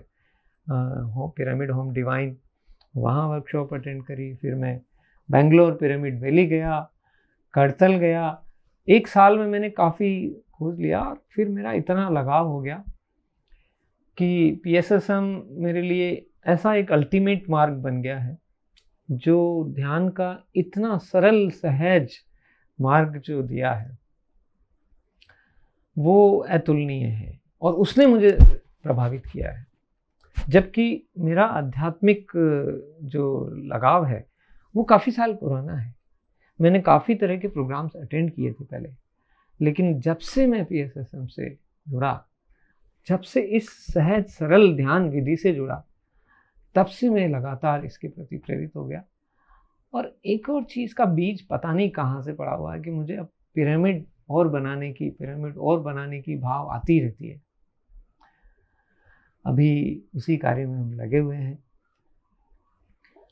पिरामिड होम डिवाइन, वहाँ वर्कशॉप अटेंड करी। फिर मैं बेंगलोर पिरामिड वैली गया, करतल गया। 1 साल में मैंने काफ़ी खोज लिया। फिर मेरा इतना लगाव हो गया कि PSSM मेरे लिए ऐसा एक अल्टीमेट मार्ग बन गया है, जो ध्यान का इतना सरल सहज मार्ग जो दिया है वो अतुलनीय है और उसने मुझे प्रभावित किया है। जबकि मेरा आध्यात्मिक जो लगाव है वो काफ़ी साल पुराना है। मैंने काफ़ी तरह के प्रोग्राम्स अटेंड किए थे पहले, लेकिन जब से मैं PSSM से जुड़ा जब से इस सहज सरल ध्यान विधि से जुड़ा, तब से मैं लगातार इसके प्रति प्रेरित हो गया। और एक और चीज़ का बीज पता नहीं कहाँ से पड़ा हुआ है कि मुझे अब पिरामिड और बनाने की भाव आती रहती है। अभी उसी कार्य में हम लगे हुए हैं।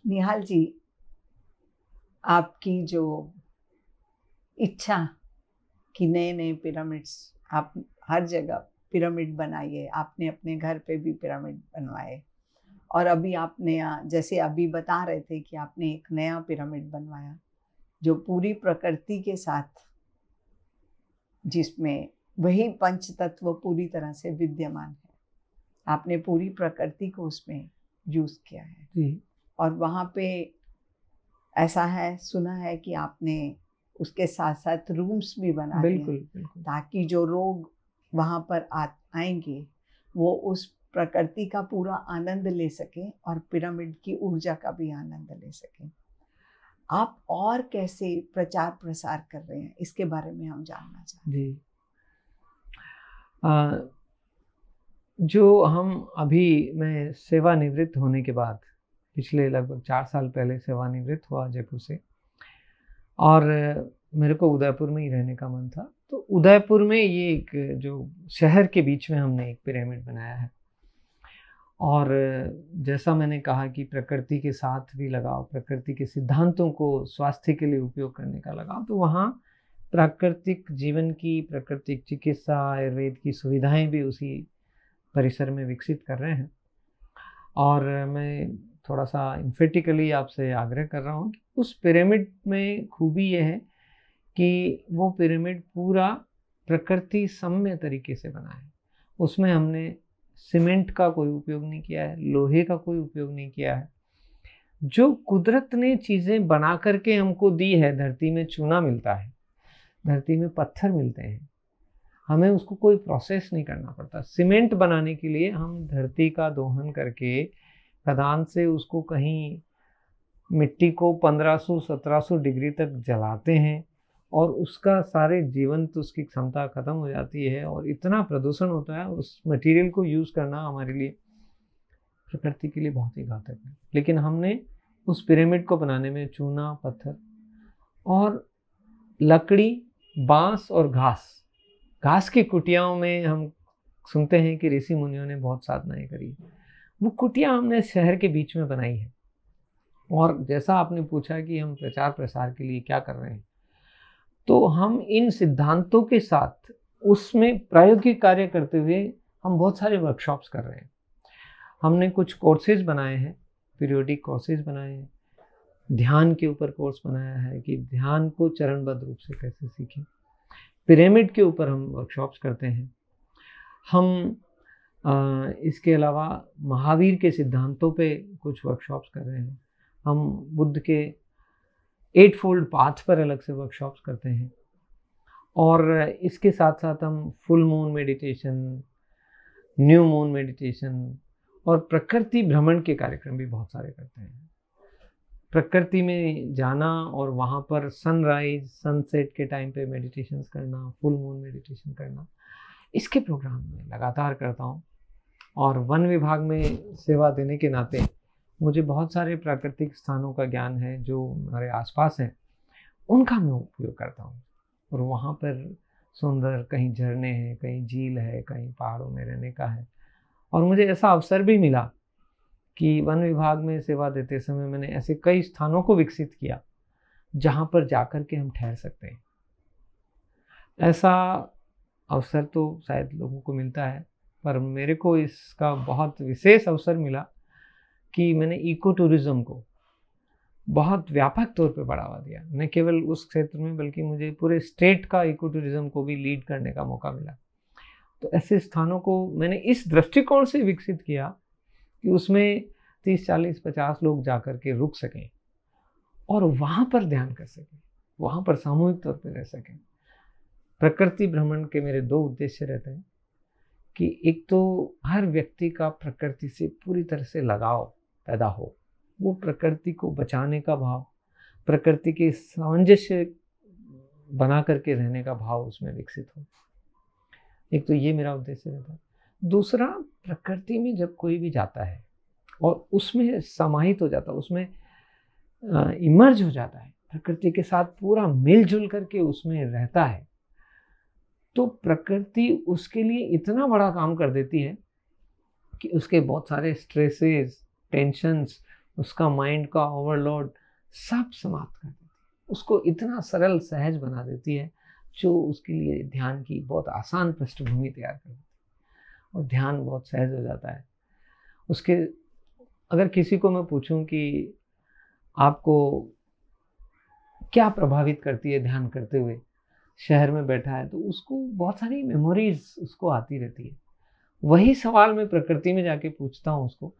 निहाल जी, आपकी जो इच्छा कि नए नए पिरामिड्स, आप हर जगह पिरामिड बनाइए, आपने अपने घर पे भी पिरामिड बनवाए, और अभी आप नया, जैसे अभी बता रहे थे कि आपने एक नया पिरामिड बनवाया जो पूरी प्रकृति के साथ, जिसमें वही पंच तत्व पूरी तरह से विद्यमान है। आपने पूरी प्रकृति को उसमें यूज किया है जी। और वहाँ पे ऐसा है, सुना है कि आपने उसके साथ साथ रूम्स भी बना दिए, बिल्कुल। ताकि जो लोग वहाँ पर आएंगे वो उस प्रकृति का पूरा आनंद ले सकें और पिरामिड की ऊर्जा का भी आनंद ले सकें। आप और कैसे प्रचार प्रसार कर रहे हैं, इसके बारे में हम जानना चाहते हैं। जी। जो हम अभी, मैं सेवानिवृत्त होने के बाद, पिछले लगभग 4 साल पहले सेवानिवृत्त हुआ जयपुर से, और मेरे को उदयपुर में ही रहने का मन था। तो उदयपुर में ये एक जो शहर के बीच में हमने एक पिरामिड बनाया है। और जैसा मैंने कहा कि प्रकृति के साथ भी लगाओ, प्रकृति के सिद्धांतों को स्वास्थ्य के लिए उपयोग करने का लगाओ, तो वहाँ प्राकृतिक जीवन की, प्राकृतिक चिकित्सा, आयुर्वेद की सुविधाएं भी उसी परिसर में विकसित कर रहे हैं। और मैं थोड़ा सा इम्फेटिकली आपसे आग्रह कर रहा हूँ कि उस पिरामिड में खूबी ये है कि वो पिरामिड पूरा प्रकृति सम्य तरीके से बना है। उसमें हमने सीमेंट का कोई उपयोग नहीं किया है, लोहे का कोई उपयोग नहीं किया है। जो कुदरत ने चीज़ें बना करके हमको दी है, धरती में चूना मिलता है, धरती में पत्थर मिलते हैं, हमें उसको कोई प्रोसेस नहीं करना पड़ता। सीमेंट बनाने के लिए हम धरती का दोहन करके खदान से उसको कहीं मिट्टी को 1500-1700 डिग्री तक जलाते हैं और उसका सारे जीवंत उसकी क्षमता खत्म हो जाती है और इतना प्रदूषण होता है। उस मटेरियल को यूज़ करना हमारे लिए, प्रकृति के लिए बहुत ही घातक है। लेकिन हमने उस पिरामिड को बनाने में चूना, पत्थर और लकड़ी, बांस और घास की कुटियाओं में हम सुनते हैं कि ऋषि मुनियों ने बहुत साधनाएं करी। वो कुटिया हमने शहर के बीच में बनाई है। और जैसा आपने पूछा कि हम प्रचार प्रसार के लिए क्या कर रहे हैं, तो हम इन सिद्धांतों के साथ उसमें प्रायोगिक कार्य करते हुए हम बहुत सारे वर्कशॉप्स कर रहे हैं। हमने कुछ कोर्सेज बनाए हैं, पीरियोडिक कोर्सेज बनाए हैं, ध्यान के ऊपर कोर्स बनाया है कि ध्यान को चरणबद्ध रूप से कैसे सीखें। पिरामिड के ऊपर हम वर्कशॉप्स करते हैं। हम इसके अलावा महावीर के सिद्धांतों पे कुछ वर्कशॉप्स कर रहे हैं। हम बुद्ध के 8 फोल्ड पाथ पर अलग से वर्कशॉप्स करते हैं। और इसके साथ साथ हम full moon meditation, new moon meditation और प्रकृति भ्रमण के कार्यक्रम भी बहुत सारे करते हैं। प्रकृति में जाना और वहाँ पर सनराइज, सनसेट के टाइम पे मेडिटेशन करना, फुल मून मेडिटेशन करना, इसके प्रोग्राम में लगातार करता हूँ। और वन विभाग में सेवा देने के नाते मुझे बहुत सारे प्राकृतिक स्थानों का ज्ञान है जो हमारे आसपास हैं, उनका मैं उपयोग करता हूँ। और वहाँ पर सुंदर कहीं झरने हैं, कहीं झील है, कहीं पहाड़ों में रहने का है। और मुझे ऐसा अवसर भी मिला कि वन विभाग में सेवा देते समय मैंने ऐसे कई स्थानों को विकसित किया जहाँ पर जाकर के हम ठहर सकते हैं। ऐसा अवसर तो शायद लोगों को मिलता है, पर मेरे को इसका बहुत विशेष अवसर मिला कि मैंने इको टूरिज्म को बहुत व्यापक तौर पे बढ़ावा दिया। न केवल उस क्षेत्र में बल्कि मुझे पूरे स्टेट का इको टूरिज्म को भी लीड करने का मौका मिला। तो ऐसे स्थानों को मैंने इस दृष्टिकोण से विकसित किया कि उसमें 30, 40, 50 लोग जाकर के रुक सकें और वहाँ पर ध्यान कर सकें, वहाँ पर सामूहिक तौर पर रह सकें। प्रकृति भ्रमण के मेरे 2 उद्देश्य रहते हैं कि एक तो हर व्यक्ति का प्रकृति से पूरी तरह से लगाव पैदा हो, वो प्रकृति को बचाने का भाव, प्रकृति के सामंजस्य बना करके रहने का भाव उसमें विकसित हो। एक तो ये मेरा उद्देश्य रहता है। दूसरा, प्रकृति में जब कोई भी जाता है और उसमें समाहित हो जाता है, उसमें इमर्ज हो जाता है, प्रकृति के साथ पूरा मिलजुल करके उसमें रहता है, तो प्रकृति उसके लिए इतना बड़ा काम कर देती है कि उसके बहुत सारे स्ट्रेसेस, टेंशन्स, उसका माइंड का ओवरलोड सब समाप्त कर देती है। उसको इतना सरल सहज बना देती है जो उसके लिए ध्यान की बहुत आसान पृष्ठभूमि तैयार कर देती है और ध्यान बहुत सहज हो जाता है। उसके अगर किसी को मैं पूछूं कि आपको क्या प्रभावित करती है ध्यान करते हुए, शहर में बैठा है, तो उसको बहुत सारी मेमोरीज उसको आती रहती है। वही सवाल मैं प्रकृति में जाके पूछता हूँ उसको,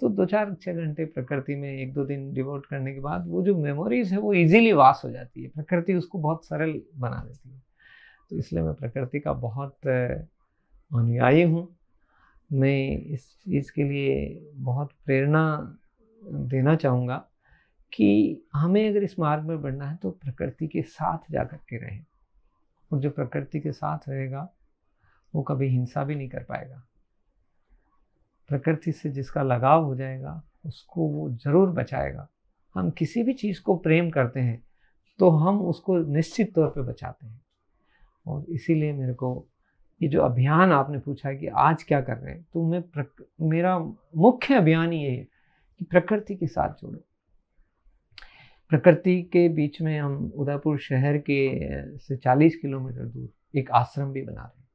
तो 2-4-6 घंटे प्रकृति में 1-2 दिन डिवोट करने के बाद वो जो मेमोरीज है वो इजीली वास हो जाती है। प्रकृति उसको बहुत सरल बना देती है। तो इसलिए मैं प्रकृति का बहुत अनुयायी हूँ। मैं इस चीज़ के लिए बहुत प्रेरणा देना चाहूँगा कि हमें अगर इस मार्ग में बढ़ना है तो प्रकृति के साथ जा कर के रहें, और जो प्रकृति के साथ रहेगा वो कभी हिंसा भी नहीं कर पाएगा। प्रकृति से जिसका लगाव हो जाएगा उसको वो ज़रूर बचाएगा। हम किसी भी चीज़ को प्रेम करते हैं तो हम उसको निश्चित तौर पे बचाते हैं। और इसीलिए मेरे को ये जो अभियान आपने पूछा है कि आज क्या कर रहे हैं, तो मेरा मुख्य अभियान ये है कि प्रकृति के साथ जुड़ो। प्रकृति के बीच में हम उदयपुर शहर के से 40 किलोमीटर दूर एक आश्रम भी बना रहे हैं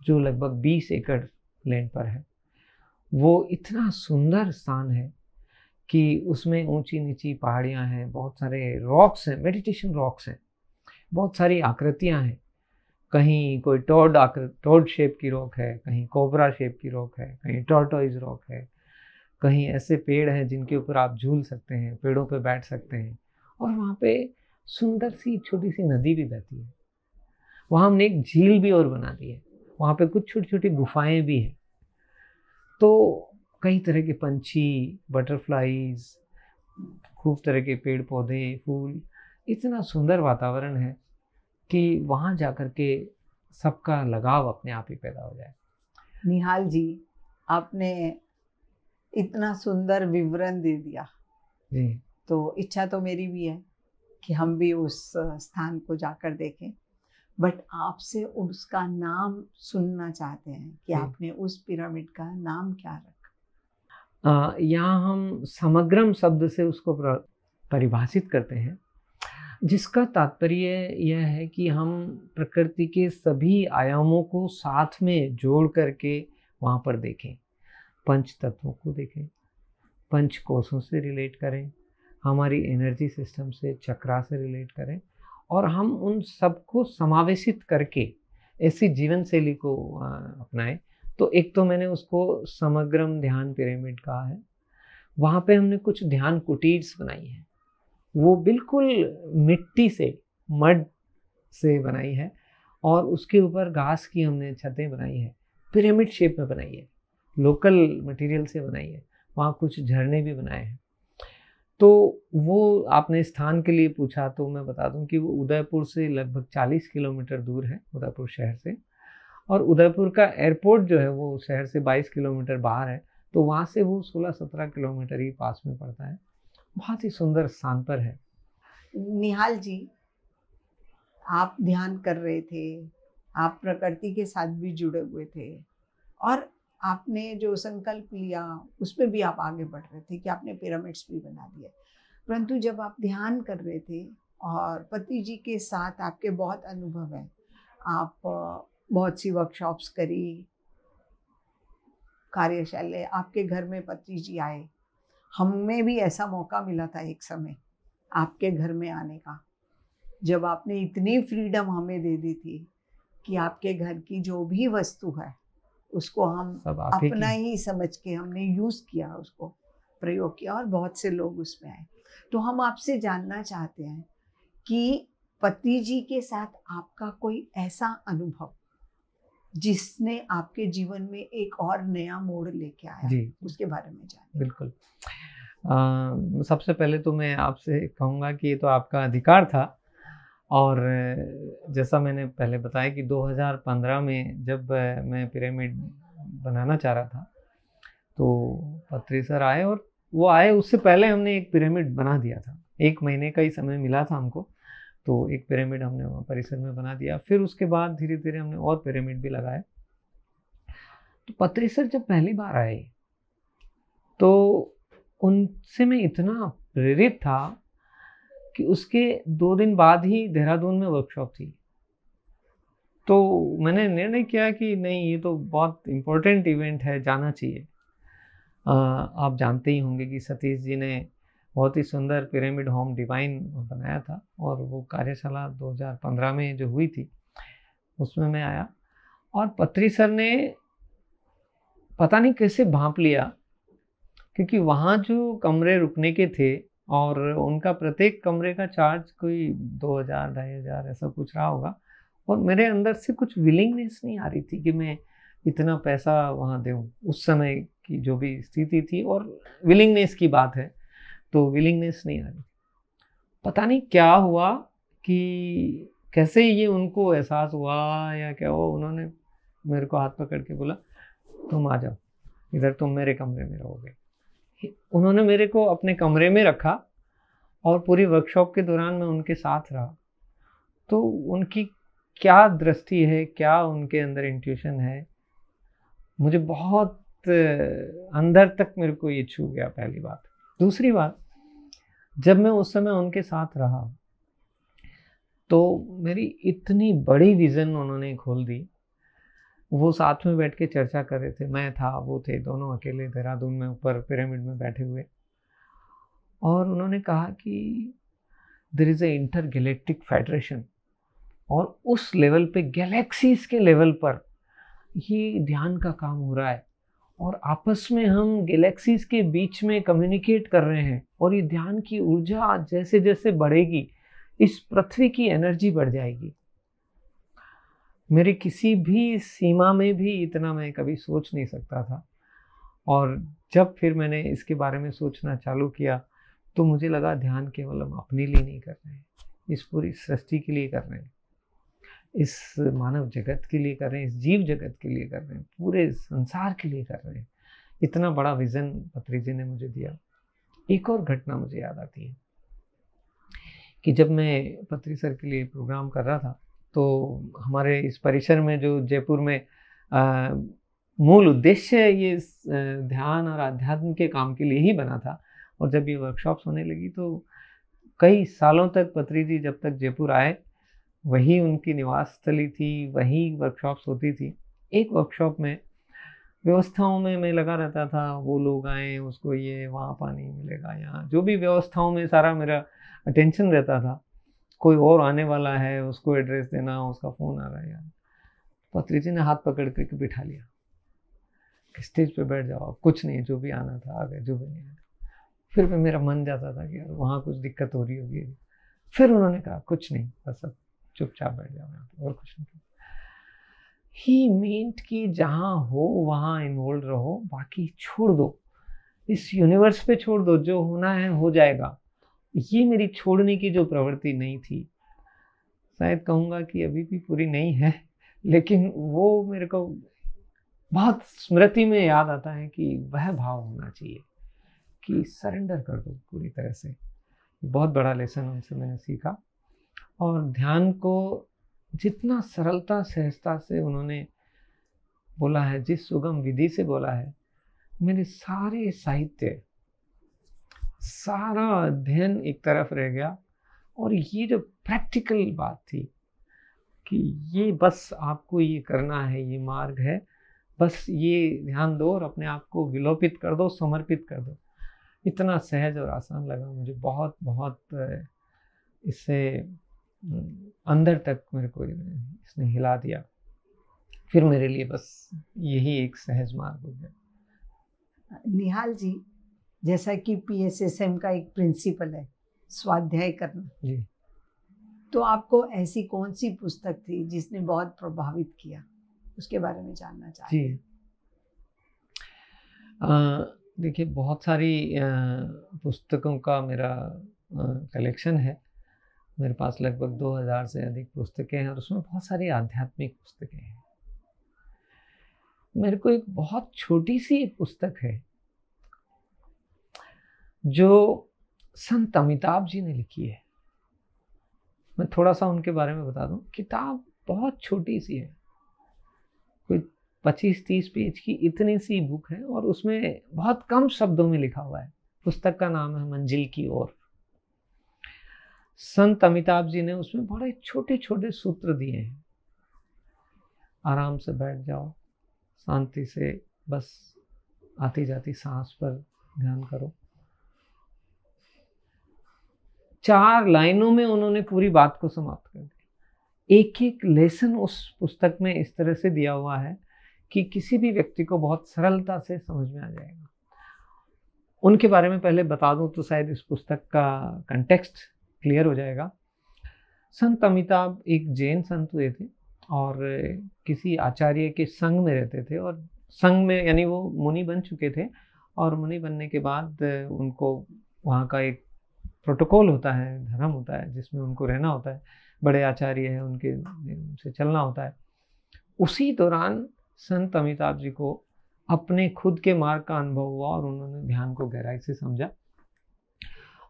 जो लगभग 20 एकड़ लैंड पर है। वो इतना सुंदर स्थान है कि उसमें ऊंची नीची पहाड़ियां हैं, बहुत सारे रॉक्स हैं, मेडिटेशन रॉक्स हैं, बहुत सारी आकृतियां हैं। कहीं कोई टोड शेप की रॉक है, कहीं कोबरा शेप की रॉक है, कहीं टॉर्टोइज रॉक है, कहीं ऐसे पेड़ हैं जिनके ऊपर आप झूल सकते हैं, पेड़ों पे बैठ सकते हैं, और वहाँ पे सुंदर सी छोटी सी नदी भी बहती है। वहाँ हमने एक झील भी और बना दी है, वहाँ पे कुछ छोटी छोटी गुफाएं भी हैं। तो कई तरह के पंछी, बटरफ्लाईज, खूब तरह के पेड़ पौधे, फूल, इतना सुंदर वातावरण है कि वहाँ जाकर के सबका लगाव अपने आप ही पैदा हो जाए। निहाल जी, आपने इतना सुंदर विवरण दे दिया जी। तो इच्छा तो मेरी भी है कि हम भी उस स्थान को जाकर देखें, बट आपसे उसका नाम सुनना चाहते हैं कि आपने उस पिरामिड का नाम क्या रखा। यहाँ हम समग्रम शब्द से उसको परिभाषित करते हैं, जिसका तात्पर्य यह है कि हम प्रकृति के सभी आयामों को साथ में जोड़ करके वहाँ पर देखें, पंच तत्वों को देखें, पंच कोशों से रिलेट करें, हमारी एनर्जी सिस्टम से, चक्रा से रिलेट करें, और हम उन सबको समावेशित करके ऐसी जीवन शैली को अपनाएं। तो एक तो मैंने उसको समग्रम ध्यान पिरामिड कहा है। वहाँ पे हमने कुछ ध्यान कुटीर्स बनाई है, वो बिल्कुल मिट्टी से, मड से बनाई है, और उसके ऊपर घास की हमने छतें बनाई है, पिरामिड शेप में बनाई है, लोकल मटेरियल से बनाई है। वहाँ कुछ झरने भी बनाए हैं। तो वो आपने स्थान के लिए पूछा, तो मैं बता दूं कि वो उदयपुर से लगभग 40 किलोमीटर दूर है, उदयपुर शहर से। और उदयपुर का एयरपोर्ट जो है वो शहर से 22 किलोमीटर बाहर है, तो वहाँ से वो 16-17 किलोमीटर ही पास में पड़ता है। बहुत ही सुंदर स्थान पर है। निहाल जी, आप ध्यान कर रहे थे, आप प्रकृति के साथ भी जुड़े हुए थे, और आपने जो संकल्प लिया उसमें भी आप आगे बढ़ रहे थे कि आपने पिरामिड्स भी बना दिए। परंतु जब आप ध्यान कर रहे थे और पति जी के साथ आपके बहुत अनुभव है, आप बहुत सी वर्कशॉप्स करी, कार्यशाला, आपके घर में पति जी आए, हमें भी ऐसा मौका मिला था एक समय आपके घर में आने का, जब आपने इतनी फ्रीडम हमें दे दी थी कि आपके घर की जो भी वस्तु है उसको हम अपना ही समझ के हमने यूज़ किया, उसको प्रयोग किया, और बहुत से लोग उसमें आए। तो हम आपसे जानना चाहते हैं कि पति जी के साथ आपका कोई ऐसा अनुभव जिसने आपके जीवन में एक और नया मोड़ लेके आया, जी, उसके बारे में जानिए। बिल्कुल। सबसे पहले तो मैं आपसे कहूँगा कि ये तो आपका अधिकार था, और जैसा मैंने पहले बताया कि 2015 में जब मैं पिरामिड बनाना चाह रहा था। तो पत्री सर आए, और वो आए उससे पहले हमने एक पिरामिड बना दिया था। 1 महीने का ही समय मिला था हमको, तो एक पिरामिड हमने वहाँ परिसर में बना दिया। फिर उसके बाद धीरे धीरे हमने और पिरामिड भी लगाए। तो पत्री सर जब पहली बार आए तो उनसे मैं इतना प्रेरित था कि उसके 2 दिन बाद ही देहरादून में वर्कशॉप थी। तो मैंने निर्णय किया कि नहीं, ये तो बहुत इम्पोर्टेंट इवेंट है, जाना चाहिए। आप जानते ही होंगे कि सतीश जी ने बहुत ही सुंदर पिरामिड होम डिवाइन बनाया था, और वो कार्यशाला 2015 में जो हुई थी उसमें मैं आया। और पत्री सर ने पता नहीं कैसे भांप लिया, क्योंकि वहाँ जो कमरे रुकने के थे और उनका प्रत्येक कमरे का चार्ज कोई 2000 2500 ऐसा कुछ रहा होगा, और मेरे अंदर से कुछ विलिंगनेस नहीं आ रही थी कि मैं इतना पैसा वहाँ दूँ। उस समय की जो भी स्थिति थी, और विलिंगनेस की बात है, तो विलिंगनेस नहीं आ रही। पता नहीं क्या हुआ कि कैसे ये उनको एहसास हुआ या क्या हुआ, उन्होंने मेरे को हाथ पकड़ के बोला, तुम आ जाओ इधर, तुम मेरे कमरे में रहोगे। उन्होंने मेरे को अपने कमरे में रखा, और पूरी वर्कशॉप के दौरान मैं उनके साथ रहा। तो उनकी क्या दृष्टि है, क्या उनके अंदर इंट्यूशन है, मुझे बहुत अंदर तक मेरे को ये छू गया, पहली बात। दूसरी बात, जब मैं उस समय उनके साथ रहा तो मेरी इतनी बड़ी विज़न उन्होंने खोल दी। वो साथ में बैठ के चर्चा कर रहे थे, मैं था, वो थे, दोनों अकेले देहरादून में ऊपर पिरामिड में बैठे हुए। और उन्होंने कहा कि there is a intergalactic federation, और उस लेवल पे, गैलेक्सीज के लेवल पर ये ध्यान का काम हो रहा है, और आपस में हम गैलेक्सीज के बीच में कम्युनिकेट कर रहे हैं, और ये ध्यान की ऊर्जा जैसे जैसे बढ़ेगी, इस पृथ्वी की एनर्जी बढ़ जाएगी। मेरी किसी भी सीमा में भी इतना मैं कभी सोच नहीं सकता था। और जब फिर मैंने इसके बारे में सोचना चालू किया तो मुझे लगा ध्यान केवल हम अपने लिए नहीं कर रहे हैं, इस पूरी सृष्टि के लिए कर रहे हैं, इस मानव जगत के लिए कर रहे हैं, इस जीव जगत के लिए कर रहे हैं, पूरे संसार के लिए कर रहे हैं। इतना बड़ा विजन पत्री जी ने मुझे दिया। एक और घटना मुझे याद आती है कि जब मैं पत्री सर के लिए प्रोग्राम कर रहा था, तो हमारे इस परिसर में, जो जयपुर में मूल उद्देश्य ये ध्यान और आध्यात्म के काम के लिए ही बना था, और जब ये वर्कशॉप्स होने लगी तो कई सालों तक पत्री जी जब तक जयपुर आए, वही उनकी निवास स्थली थी, वही वर्कशॉप्स होती थी। एक वर्कशॉप में व्यवस्थाओं में मैं लगा रहता था, वो लोग आए, उसको ये वहाँ पानी मिलेगा, यहाँ जो भी व्यवस्थाओं में सारा मेरा अटेंशन रहता था। कोई और आने वाला है, उसको एड्रेस देना, उसका फ़ोन आ रहा है यार। पत्री जी ने हाथ पकड़ करके बिठा लिया कि स्टेज पे बैठ जाओ, कुछ नहीं, जो भी आना था आ गए, जो भी नहीं आना। फिर भी मेरा मन जाता था कि यार वहाँ कुछ दिक्कत हो रही होगी। फिर उन्होंने कहा कुछ नहीं, बस अब चुपचाप बैठ जाओ यहाँ पे, और कुछ नहीं। ही मीन्ट कि जहाँ हो वहाँ इन्वॉल्व रहो, बाकी छोड़ दो, इस यूनिवर्स पे छोड़ दो, जो होना है हो जाएगा। ये मेरी छोड़ने की जो प्रवृत्ति नहीं थी, शायद कहूँगा कि अभी भी पूरी नहीं है, लेकिन वो मेरे को बहुत स्मृति में याद आता है कि वह भाव होना चाहिए कि सरेंडर कर दो पूरी तरह से। बहुत बड़ा लेसन उनसे मैंने सीखा। और ध्यान को जितना सरलता सहजता से उन्होंने बोला है, जिस सुगम विधि से बोला है, मेरे सारे साहित्य, सारा अध्ययन एक तरफ रह गया। और ये जो प्रैक्टिकल बात थी कि ये बस आपको ये करना है, ये मार्ग है, बस ये ध्यान दो और अपने आप को विलोपित कर दो, समर्पित कर दो, इतना सहज और आसान लगा मुझे। बहुत बहुत इससे अंदर तक मेरे को इसने हिला दिया। फिर मेरे लिए बस यही एक सहज मार्ग हो गया। निहाल जी, जैसा कि PSSM का एक प्रिंसिपल है स्वाध्याय करना जी, तो आपको ऐसी कौन सी पुस्तक थी जिसने बहुत प्रभावित किया, उसके बारे में जानना चाहते हैं। देखिए, बहुत सारी पुस्तकों का मेरा कलेक्शन है। मेरे पास लगभग 2000 से अधिक पुस्तकें हैं, और उसमें बहुत सारी आध्यात्मिक पुस्तकें हैं। मेरे को एक बहुत छोटी सी एक पुस्तक है जो संत अमिताभ जी ने लिखी है। मैं थोड़ा सा उनके बारे में बता दूं। किताब बहुत छोटी सी है, कोई 25-30 पेज की इतनी सी बुक है, और उसमें बहुत कम शब्दों में लिखा हुआ है। पुस्तक का नाम है मंजिल की ओर। संत अमिताभ जी ने उसमें बड़े छोटे छोटे सूत्र दिए हैं। आराम से बैठ जाओ, शांति से बस आती जाती सांस पर ध्यान करो। 4 लाइनों में उन्होंने पूरी बात को समाप्त कर दिया। एक एक लेसन उस पुस्तक में इस तरह से दिया हुआ है कि किसी भी व्यक्ति को बहुत सरलता से समझ में आ जाएगा। उनके बारे में पहले बता दूं तो शायद इस पुस्तक का कंटेक्स्ट क्लियर हो जाएगा। संत अमिताभ एक जैन संत हुए थे और किसी आचार्य के संग में रहते थे, और संग में यानी वो मुनि बन चुके थे, और मुनि बनने के बाद उनको वहाँ का एक प्रोटोकॉल होता है, धर्म होता है जिसमें उनको रहना होता है। बड़े आचार्य हैं, उनके से चलना होता है। उसी दौरान संत अमिताभ जी को अपने खुद के मार्ग का अनुभव हुआ और उन्होंने ध्यान को गहराई से समझा,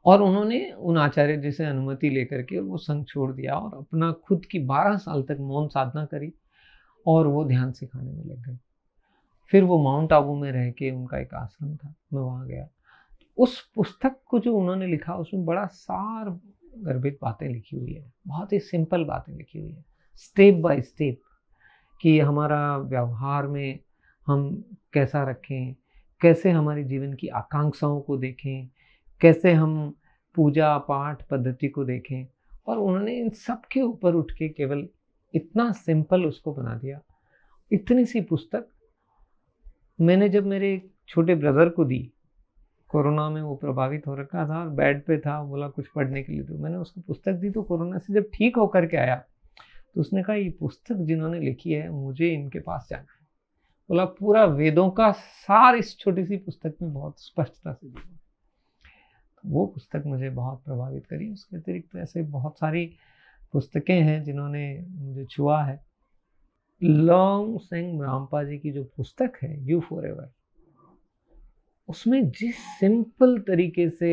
और उन्होंने उन आचार्य जी से अनुमति लेकर के वो संग छोड़ दिया और अपना खुद की 12 साल तक मौन साधना करी और वो ध्यान सिखाने में लग गए। फिर वो माउंट आबू में रह के, उनका एक आश्रम था, मैं वहाँ गया। उस पुस्तक को जो उन्होंने लिखा उसमें बड़ा सार गर्भित बातें लिखी हुई है, बहुत ही सिंपल बातें लिखी हुई है, स्टेप बाय स्टेप, कि हमारा व्यवहार में हम कैसा रखें, कैसे हमारी जीवन की आकांक्षाओं को देखें, कैसे हम पूजा पाठ पद्धति को देखें। और उन्होंने इन सब के ऊपर उठ के केवल इतना सिंपल उसको बना दिया। इतनी सी पुस्तक मैंने जब मेरे छोटे ब्रदर को दी, कोरोना में वो प्रभावित हो रखा था और बेड पे था, बोला कुछ पढ़ने के लिए, तो मैंने उसको पुस्तक दी। तो कोरोना से जब ठीक होकर के आया तो उसने कहा, ये पुस्तक जिन्होंने लिखी है मुझे इनके पास जाना है। बोला पूरा वेदों का सार इस छोटी सी पुस्तक में बहुत स्पष्टता से दिया। वो पुस्तक मुझे बहुत प्रभावित करी। उसके अतिरिक्त ऐसे बहुत सारी पुस्तकें हैं जिन्होंने मुझे छुआ है। लॉन्ग सेंग रामपा जी की जो पुस्तक है यू फॉरएवर, उसमें जिस सिंपल तरीके से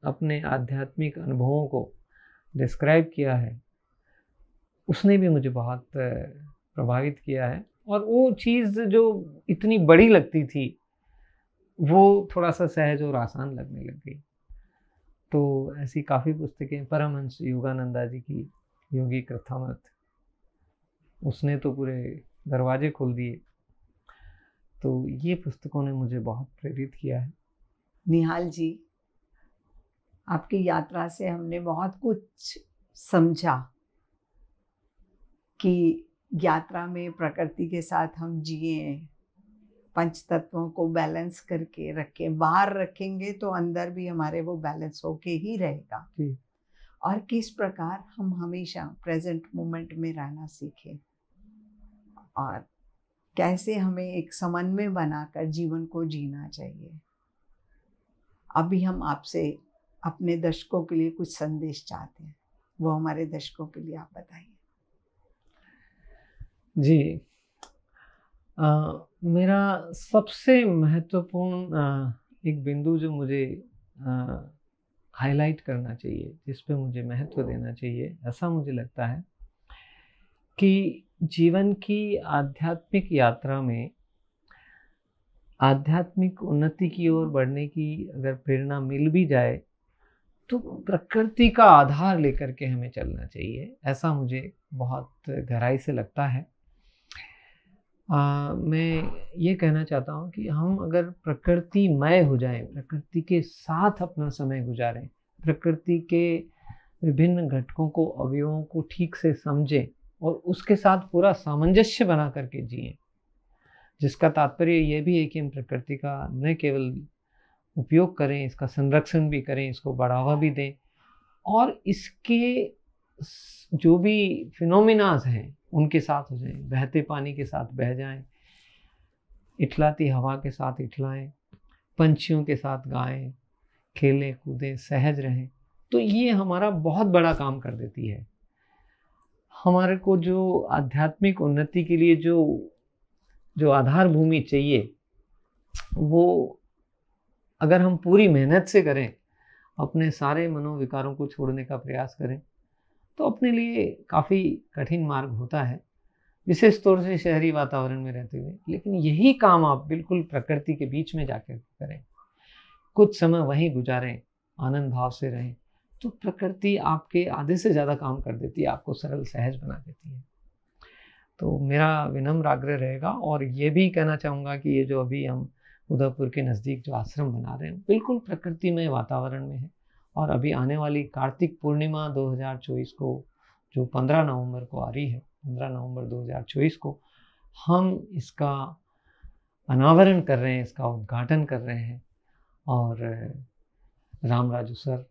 अपने आध्यात्मिक अनुभवों को डिस्क्राइब किया है, उसने भी मुझे बहुत प्रभावित किया है। और वो चीज़ जो इतनी बड़ी लगती थी वो थोड़ा सा सहज और आसान लगने लग गई। तो ऐसी काफ़ी पुस्तकें, परमहंस योगानंदा जी की योगी कथामृत, उसने तो पूरे दरवाजे खोल दिए। तो ये पुस्तकों ने मुझे बहुत प्रेरित किया है। निहाल जी, आपकी यात्रा से हमने बहुत कुछ समझा कि यात्रा में प्रकृति के साथ हम जिए, पंच तत्वों को बैलेंस करके रखें। बाहर रखेंगे तो अंदर भी हमारे वो बैलेंस होके ही रहेगा जी। और किस प्रकार हम हमेशा प्रेजेंट मोमेंट में रहना सीखें और कैसे हमें एक समन्वय बनाकर जीवन को जीना चाहिए। अभी हम आपसे अपने दर्शकों के लिए कुछ संदेश चाहते हैं, वो हमारे दर्शकों के लिए आप बताइए। जी, मेरा सबसे महत्वपूर्ण एक बिंदु जो मुझे हाईलाइट करना चाहिए, जिस पे मुझे महत्व देना चाहिए, ऐसा मुझे लगता है कि जीवन की आध्यात्मिक यात्रा में आध्यात्मिक उन्नति की ओर बढ़ने की अगर प्रेरणा मिल भी जाए तो प्रकृति का आधार लेकर के हमें चलना चाहिए, ऐसा मुझे बहुत गहराई से लगता है। मैं ये कहना चाहता हूँ कि हम अगर प्रकृतिमय हो जाएं, प्रकृति के साथ अपना समय गुजारें, प्रकृति के विभिन्न घटकों को, अवयवों को ठीक से समझें और उसके साथ पूरा सामंजस्य बना करके जिएं, जिसका तात्पर्य ये भी है कि हम प्रकृति का न केवल उपयोग करें, इसका संरक्षण भी करें, इसको बढ़ावा भी दें, और इसके जो भी फिनोमिनाज हैं उनके साथ हो जाएं। बहते पानी के साथ बह जाएं, इठलाती हवा के साथ इठलाएं, पंछियों के साथ गाएं, खेलें कूदें, सहज रहें। तो ये हमारा बहुत बड़ा काम कर देती है। हमारे को जो आध्यात्मिक उन्नति के लिए जो जो आधार भूमि चाहिए वो अगर हम पूरी मेहनत से करें, अपने सारे मनोविकारों को छोड़ने का प्रयास करें, तो अपने लिए काफ़ी कठिन मार्ग होता है, विशेष तौर से शहरी वातावरण में रहते हुए। लेकिन यही काम आप बिल्कुल प्रकृति के बीच में जाकर करें, कुछ समय वहीं गुजारें, आनंद भाव से रहें, तो प्रकृति आपके आधे से ज़्यादा काम कर देती है, आपको सरल सहज बना देती है। तो मेरा विनम्र आग्रह रहेगा, और ये भी कहना चाहूँगा कि ये जो अभी हम उदयपुर के नज़दीक जो आश्रम बना रहे हैं, बिल्कुल प्रकृतिमय वातावरण में है। और अभी आने वाली कार्तिक पूर्णिमा 2024 को, जो 15 नवंबर को आ रही है, 15 नवंबर 2024 को हम इसका अनावरण कर रहे हैं, इसका उद्घाटन कर रहे हैं। और राम राजू सर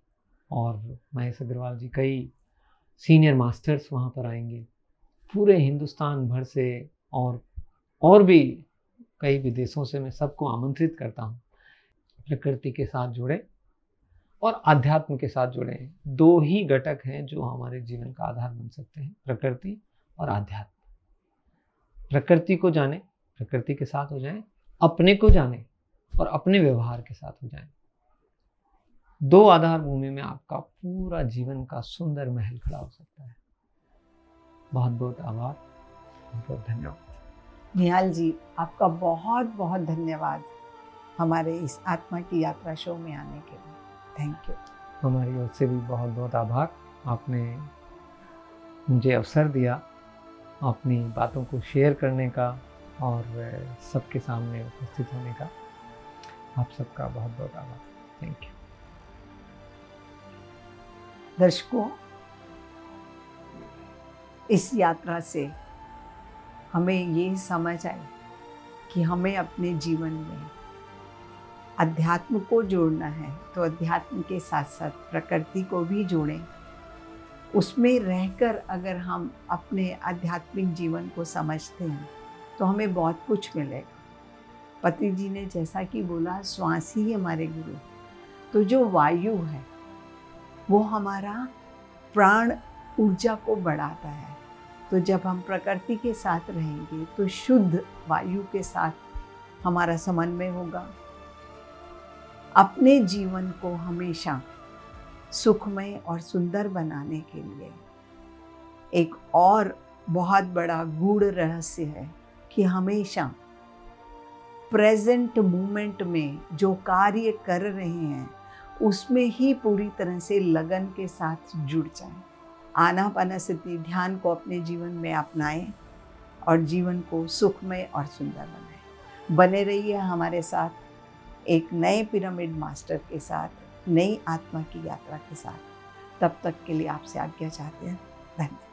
और महेश अग्रवाल जी, कई सीनियर मास्टर्स वहाँ पर आएंगे, पूरे हिंदुस्तान भर से और भी कई विदेशों से। मैं सबको आमंत्रित करता हूँ, प्रकृति के साथ जुड़े और आध्यात्म के साथ जुड़े हैं। दो ही घटक हैं जो हमारे जीवन का आधार बन सकते हैं, प्रकृति और आध्यात्म। प्रकृति को जाने, प्रकृति के साथ हो जाएं, अपने को जाने और अपने व्यवहार के साथ हो जाएं। दो आधार भूमि में आपका पूरा जीवन का सुंदर महल खड़ा हो सकता है। बहुत बहुत आभार, बहुत बहुत धन्यवाद। निहाल जी, आपका बहुत बहुत धन्यवाद हमारे इस आत्मा की यात्रा शो में आने के लिए। Thank you. हमारी ओर से भी बहुत बहुत आभार। आपने मुझे अवसर दिया अपनी बातों को शेयर करने का और सबके सामने उपस्थित होने का। आप सबका बहुत बहुत आभार। Thank you. दर्शकों, इस यात्रा से हमें ये समझ आई कि हमें अपने जीवन में अध्यात्म को जोड़ना है, तो अध्यात्म के साथ साथ प्रकृति को भी जोड़ें। उसमें रहकर अगर हम अपने आध्यात्मिक जीवन को समझते हैं तो हमें बहुत कुछ मिलेगा। पति जी ने जैसा कि बोला, श्वास ही हमारे गुरु। तो जो वायु है वो हमारा प्राण ऊर्जा को बढ़ाता है। तो जब हम प्रकृति के साथ रहेंगे तो शुद्ध वायु के साथ हमारा समन्वय होगा। अपने जीवन को हमेशा सुखमय और सुंदर बनाने के लिए एक और बहुत बड़ा गूढ़ रहस्य है कि हमेशा प्रेजेंट मोमेंट में जो कार्य कर रहे हैं उसमें ही पूरी तरह से लगन के साथ जुड़ जाएं। आनापानसति ध्यान को अपने जीवन में अपनाएं और जीवन को सुखमय और सुंदर बनाएं। बने रहिए हमारे साथ एक नए पिरामिड मास्टर के साथ, नई आत्मा की यात्रा के साथ। तब तक के लिए आपसे आज्ञा चाहते हैं। धन्यवाद।